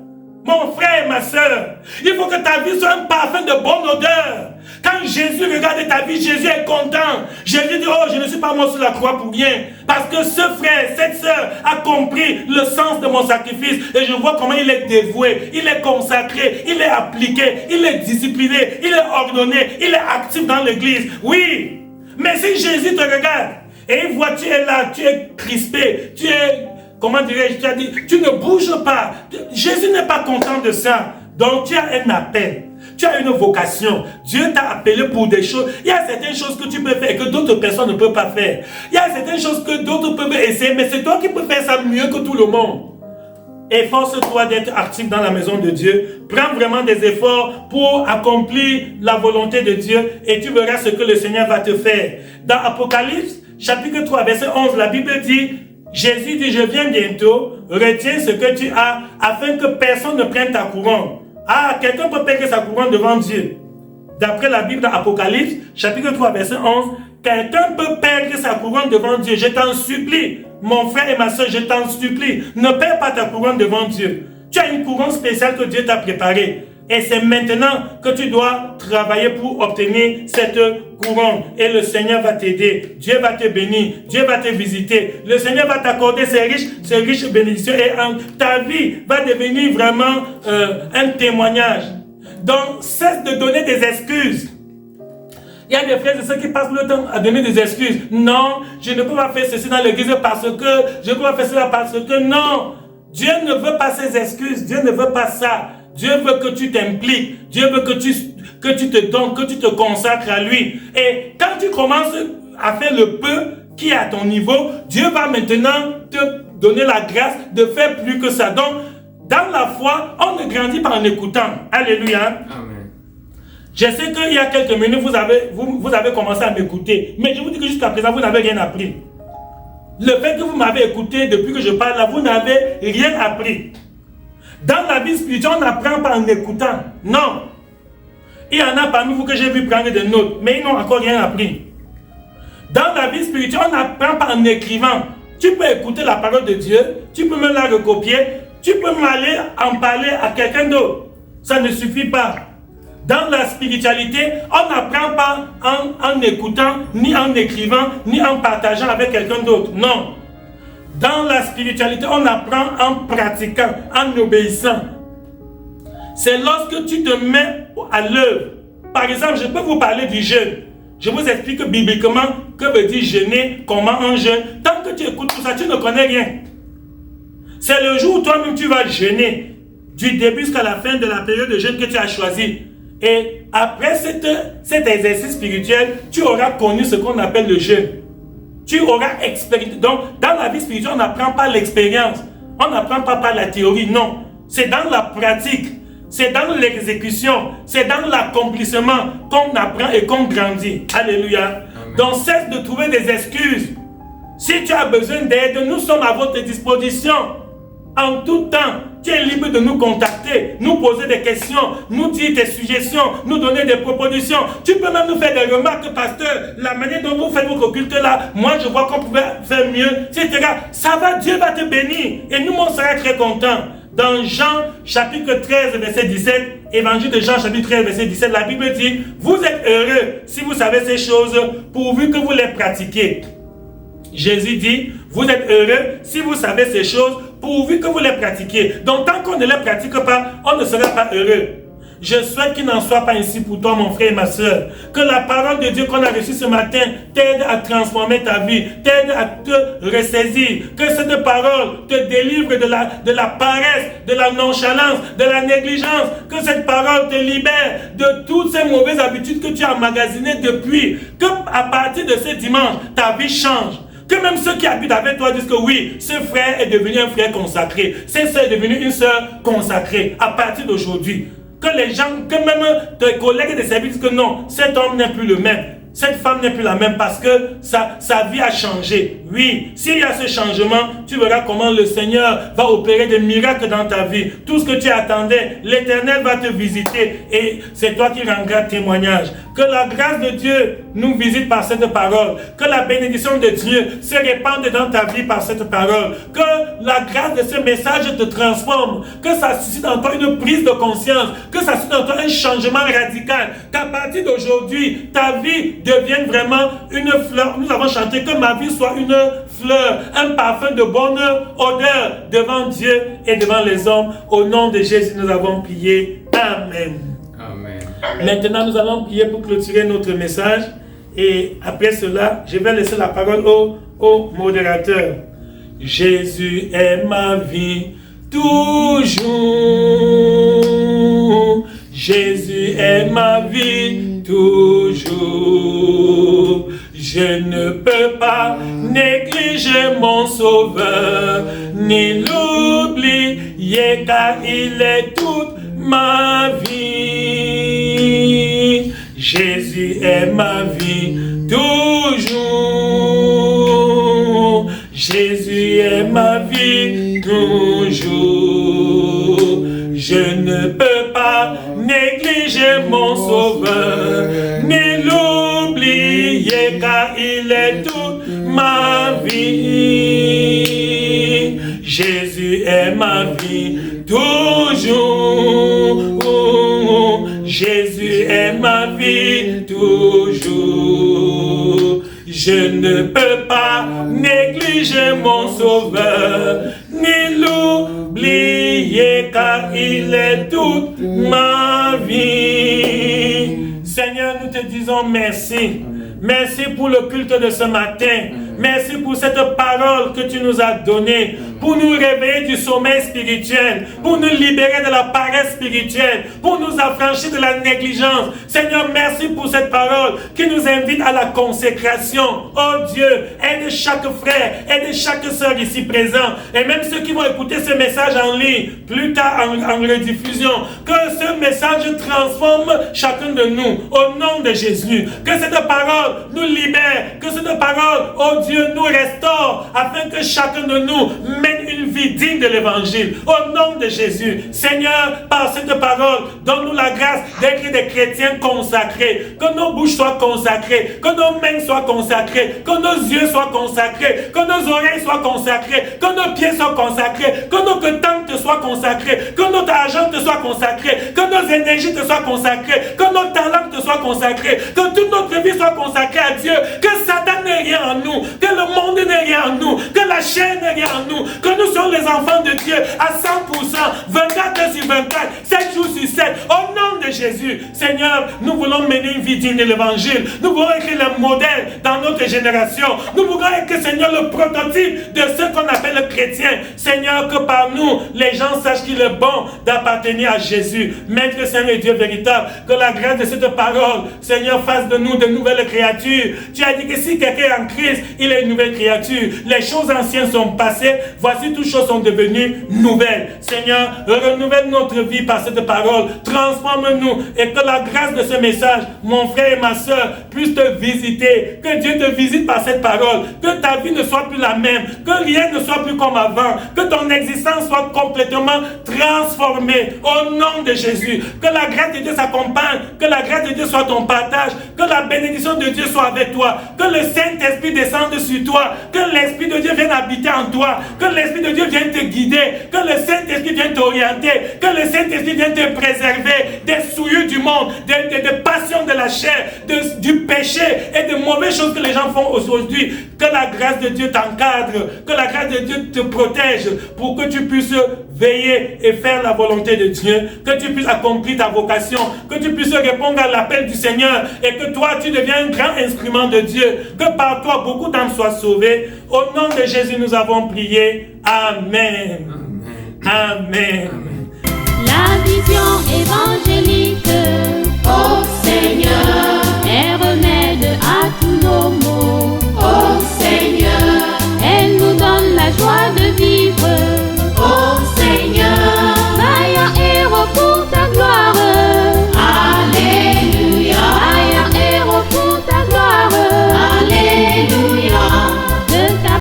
Mon frère et ma soeur, il faut que ta vie soit un parfum de bonne odeur. Quand Jésus regarde ta vie, Jésus est content. Jésus dit, oh, je ne suis pas mort sur la croix pour rien. Parce que ce frère, cette soeur a compris le sens de mon sacrifice. Et je vois comment il est dévoué, il est consacré, il est appliqué, il est discipliné, il est ordonné, il est actif dans l'église. Oui, mais si Jésus te regarde et il voit tu es là, tu es crispé, tu es... Comment dirais-je, tu as dit, tu ne bouges pas. Jésus n'est pas content de ça. Donc tu as un appel. Tu as une vocation. Dieu t'a appelé pour des choses. Il y a certaines choses que tu peux faire et que d'autres personnes ne peuvent pas faire. Il y a certaines choses que d'autres peuvent essayer, mais c'est toi qui peux faire ça mieux que tout le monde. Efforce-toi d'être actif dans la maison de Dieu. Prends vraiment des efforts pour accomplir la volonté de Dieu et tu verras ce que le Seigneur va te faire. Dans Apocalypse, chapitre 3, verset 11, la Bible dit, Jésus dit, je viens bientôt, retiens ce que tu as, afin que personne ne prenne ta couronne. Ah, quelqu'un peut perdre sa couronne devant Dieu. D'après la Bible dans Apocalypse, chapitre 3, verset 11, quelqu'un peut perdre sa couronne devant Dieu. Je t'en supplie, mon frère et ma soeur, je t'en supplie, ne perds pas ta couronne devant Dieu. Tu as une couronne spéciale que Dieu t'a préparée. Et c'est maintenant que tu dois travailler pour obtenir cette couronne. Et le Seigneur va t'aider. Dieu va te bénir. Dieu va te visiter. Le Seigneur va t'accorder ses riches bénédictions. Et ta vie va devenir vraiment un témoignage. Donc, cesse de donner des excuses. Il y a des frères et ceux qui passent le temps à donner des excuses. Non, je ne peux pas faire ceci dans l'église parce que, je ne peux pas faire cela parce que, non. Dieu ne veut pas ces excuses. Dieu ne veut pas ça. Dieu veut que tu t'impliques. Dieu veut que tu te donnes, que tu te consacres à lui. Et quand tu commences à faire le peu qui est à ton niveau, Dieu va maintenant te donner la grâce de faire plus que ça. Donc, dans la foi, on ne grandit pas en écoutant. Alléluia. Amen. Je sais qu'il y a quelques minutes, vous avez commencé à m'écouter. Mais je vous dis que jusqu'à présent, vous n'avez rien appris. Le fait que vous m'avez écouté depuis que je parle là, vous n'avez rien appris. Dans la vie spirituelle, on n'apprend pas en écoutant. Non. Il y en a parmi vous que j'ai vu prendre des notes, mais ils n'ont encore rien appris. Dans la vie spirituelle, on n'apprend pas en écrivant. Tu peux écouter la parole de Dieu, tu peux même la recopier, tu peux même aller en parler à quelqu'un d'autre. Ça ne suffit pas. Dans la spiritualité, on n'apprend pas en écoutant, ni en écrivant, ni en partageant avec quelqu'un d'autre. Non. Dans la spiritualité, on apprend en pratiquant, en obéissant. C'est lorsque tu te mets à l'œuvre. Par exemple, je peux vous parler du jeûne. Je vous explique bibliquement que veut dire jeûner, comment on jeûne. Tant que tu écoutes tout ça, tu ne connais rien. C'est le jour où toi-même tu vas jeûner, du début jusqu'à la fin de la période de jeûne que tu as choisi. Et après cet exercice spirituel, tu auras connu ce qu'on appelle le jeûne. Tu auras expérimenté. Donc, dans la vie spirituelle, on n'apprend pas l'expérience. On n'apprend pas par la théorie, non. C'est dans la pratique. C'est dans l'exécution. C'est dans l'accomplissement qu'on apprend et qu'on grandit. Alléluia. Amen. Donc, cesse de trouver des excuses. Si tu as besoin d'aide, nous sommes à votre disposition. En tout temps, tu es libre de nous contacter, nous poser des questions, nous dire tes suggestions, nous donner des propositions. Tu peux même nous faire des remarques, pasteur. La manière dont vous faites votre culte là, moi je vois qu'on pouvait faire mieux, etc. Ça va, Dieu va te bénir. Et nous, on sera très contents. Dans Jean chapitre 13, verset 17, évangile de Jean chapitre 13, verset 17, la Bible dit, vous êtes heureux si vous savez ces choses, pourvu que vous les pratiquiez. Jésus dit, vous êtes heureux si vous savez ces choses, pourvu que vous les pratiquiez. Donc, tant qu'on ne les pratique pas, on ne sera pas heureux. Je souhaite qu'il n'en soit pas ainsi pour toi, mon frère et ma soeur. Que la parole de Dieu qu'on a reçue ce matin t'aide à transformer ta vie, t'aide à te ressaisir. Que cette parole te délivre de la paresse, de la nonchalance, de la négligence. Que cette parole te libère de toutes ces mauvaises habitudes que tu as emmagasinées depuis. Que à partir de ce dimanche, ta vie change. Que même ceux qui habitent avec toi disent que oui, ce frère est devenu un frère consacré. Cette sœur est devenue une sœur consacrée à partir d'aujourd'hui. Que les gens, que même tes collègues de service disent que non, cet homme n'est plus le même. Cette femme n'est plus la même parce que sa vie a changé. Oui, s'il y a ce changement, tu verras comment le Seigneur va opérer des miracles dans ta vie. Tout ce que tu attendais, l'Éternel va te visiter et c'est toi qui rendras témoignage. Que la grâce de Dieu nous visite par cette parole. Que la bénédiction de Dieu se répande dans ta vie par cette parole. Que la grâce de ce message te transforme. Que ça suscite en toi une prise de conscience. Que ça suscite en toi un changement radical. Qu'à partir d'aujourd'hui, ta vie devienne vraiment une fleur. Nous avons chanté que ma vie soit une fleur, un parfum de bonne odeur devant Dieu et devant les hommes. Au nom de Jésus, nous avons prié. Amen. Amen. Maintenant, nous allons prier pour clôturer notre message. Et après cela, je vais laisser la parole au modérateur. Jésus est ma vie toujours. Jésus est ma vie toujours. Je ne peux pas négliger mon sauveur, ni l'oublier car il est toute ma vie. Jésus est ma vie toujours. Jésus est ma vie toujours. Je ne peux pas négliger mon sauveur, ni l'oublier car il est toute ma vie. Jésus est ma vie toujours. Jésus est ma vie toujours. Je ne peux pas négliger mon sauveur, ni l'oublier car il est toute ma vie. Seigneur, nous te disons merci. Merci pour le culte de ce matin. Merci pour cette parole que tu nous as donnée, pour nous réveiller du sommeil spirituel, pour nous libérer de la paresse spirituelle, pour nous affranchir de la négligence. Seigneur, merci pour cette parole qui nous invite à la consécration. Oh Dieu, aide chaque frère, aide chaque sœur ici présent, et même ceux qui vont écouter ce message en ligne, plus tard en rediffusion, que ce message transforme chacun de nous, au nom de Jésus. Que cette parole nous libère, que cette parole, oh Dieu, nous restaure, afin que chacun de nous mène une vie digne de l'évangile. Au nom de Jésus, Seigneur, par cette parole, donne-nous la grâce d'être des chrétiens consacrés, que nos bouches soient consacrées, que nos mains soient consacrées, que nos yeux soient consacrés, que nos oreilles soient consacrées, que nos pieds soient consacrés, que nos tentes soient consacrées, que notre argent te soit consacré, que nos énergies te soient consacrées, que nos talents te soient consacrés, que toute notre vie soit consacrée à Dieu, que Satan n'ait rien en nous, que le monde n'ait rien en nous, que la chair n'ait rien en nous, que nous sommes les enfants de Dieu à 100%, 24 heures sur 24, 7 jours sur 7, au nom de Jésus. Seigneur, nous voulons mener une vie digne de l'évangile, nous voulons être le modèle dans notre génération, nous voulons être, Seigneur, le prototype de ce qu'on appelle le chrétien. Seigneur, que par nous, les gens sachent qu'il est bon d'appartenir à Jésus. Maître Saint et Dieu véritable, que la grâce de cette parole, Seigneur, fasse de nous de nouvelles créatures. Tu as dit que si quelqu'un est en Christ, il est une nouvelle créature. Les choses anciennes sont passées, voici toutes choses sont devenues nouvelles. Seigneur, renouvelle notre vie par cette parole, transforme-nous et que la grâce de ce message, mon frère et ma soeur, puisse te visiter, que Dieu te visite par cette parole, que ta vie ne soit plus la même, que rien ne soit plus comme avant, que ton existence soit complètement transformée au nom de Jésus, que la grâce de Dieu s'accompagne, que la grâce de Dieu soit ton partage, que la bénédiction de Dieu soit avec toi, que le Saint-Esprit descende sur toi, que l'Esprit de Dieu vienne habiter en toi, que l'Esprit de Dieu vienne te guider, que le Saint-Esprit vienne t'orienter, que le Saint-Esprit vienne te préserver des souillures du monde, des passions de la chair, du péché et de mauvaises choses que les gens font aujourd'hui. Que la grâce de Dieu t'encadre, que la grâce de Dieu te protège pour que tu puisses veiller et faire la volonté de Dieu, que tu puisses accomplir ta vocation, que tu puisses répondre à l'appel du Seigneur et que toi tu deviens un grand instrument de Dieu, que par toi beaucoup d'âmes soient sauvées. Au nom de Jésus nous avons prié. Amen. Amen. La vision évangélique, ô Seigneur, est remède à tous nos maux.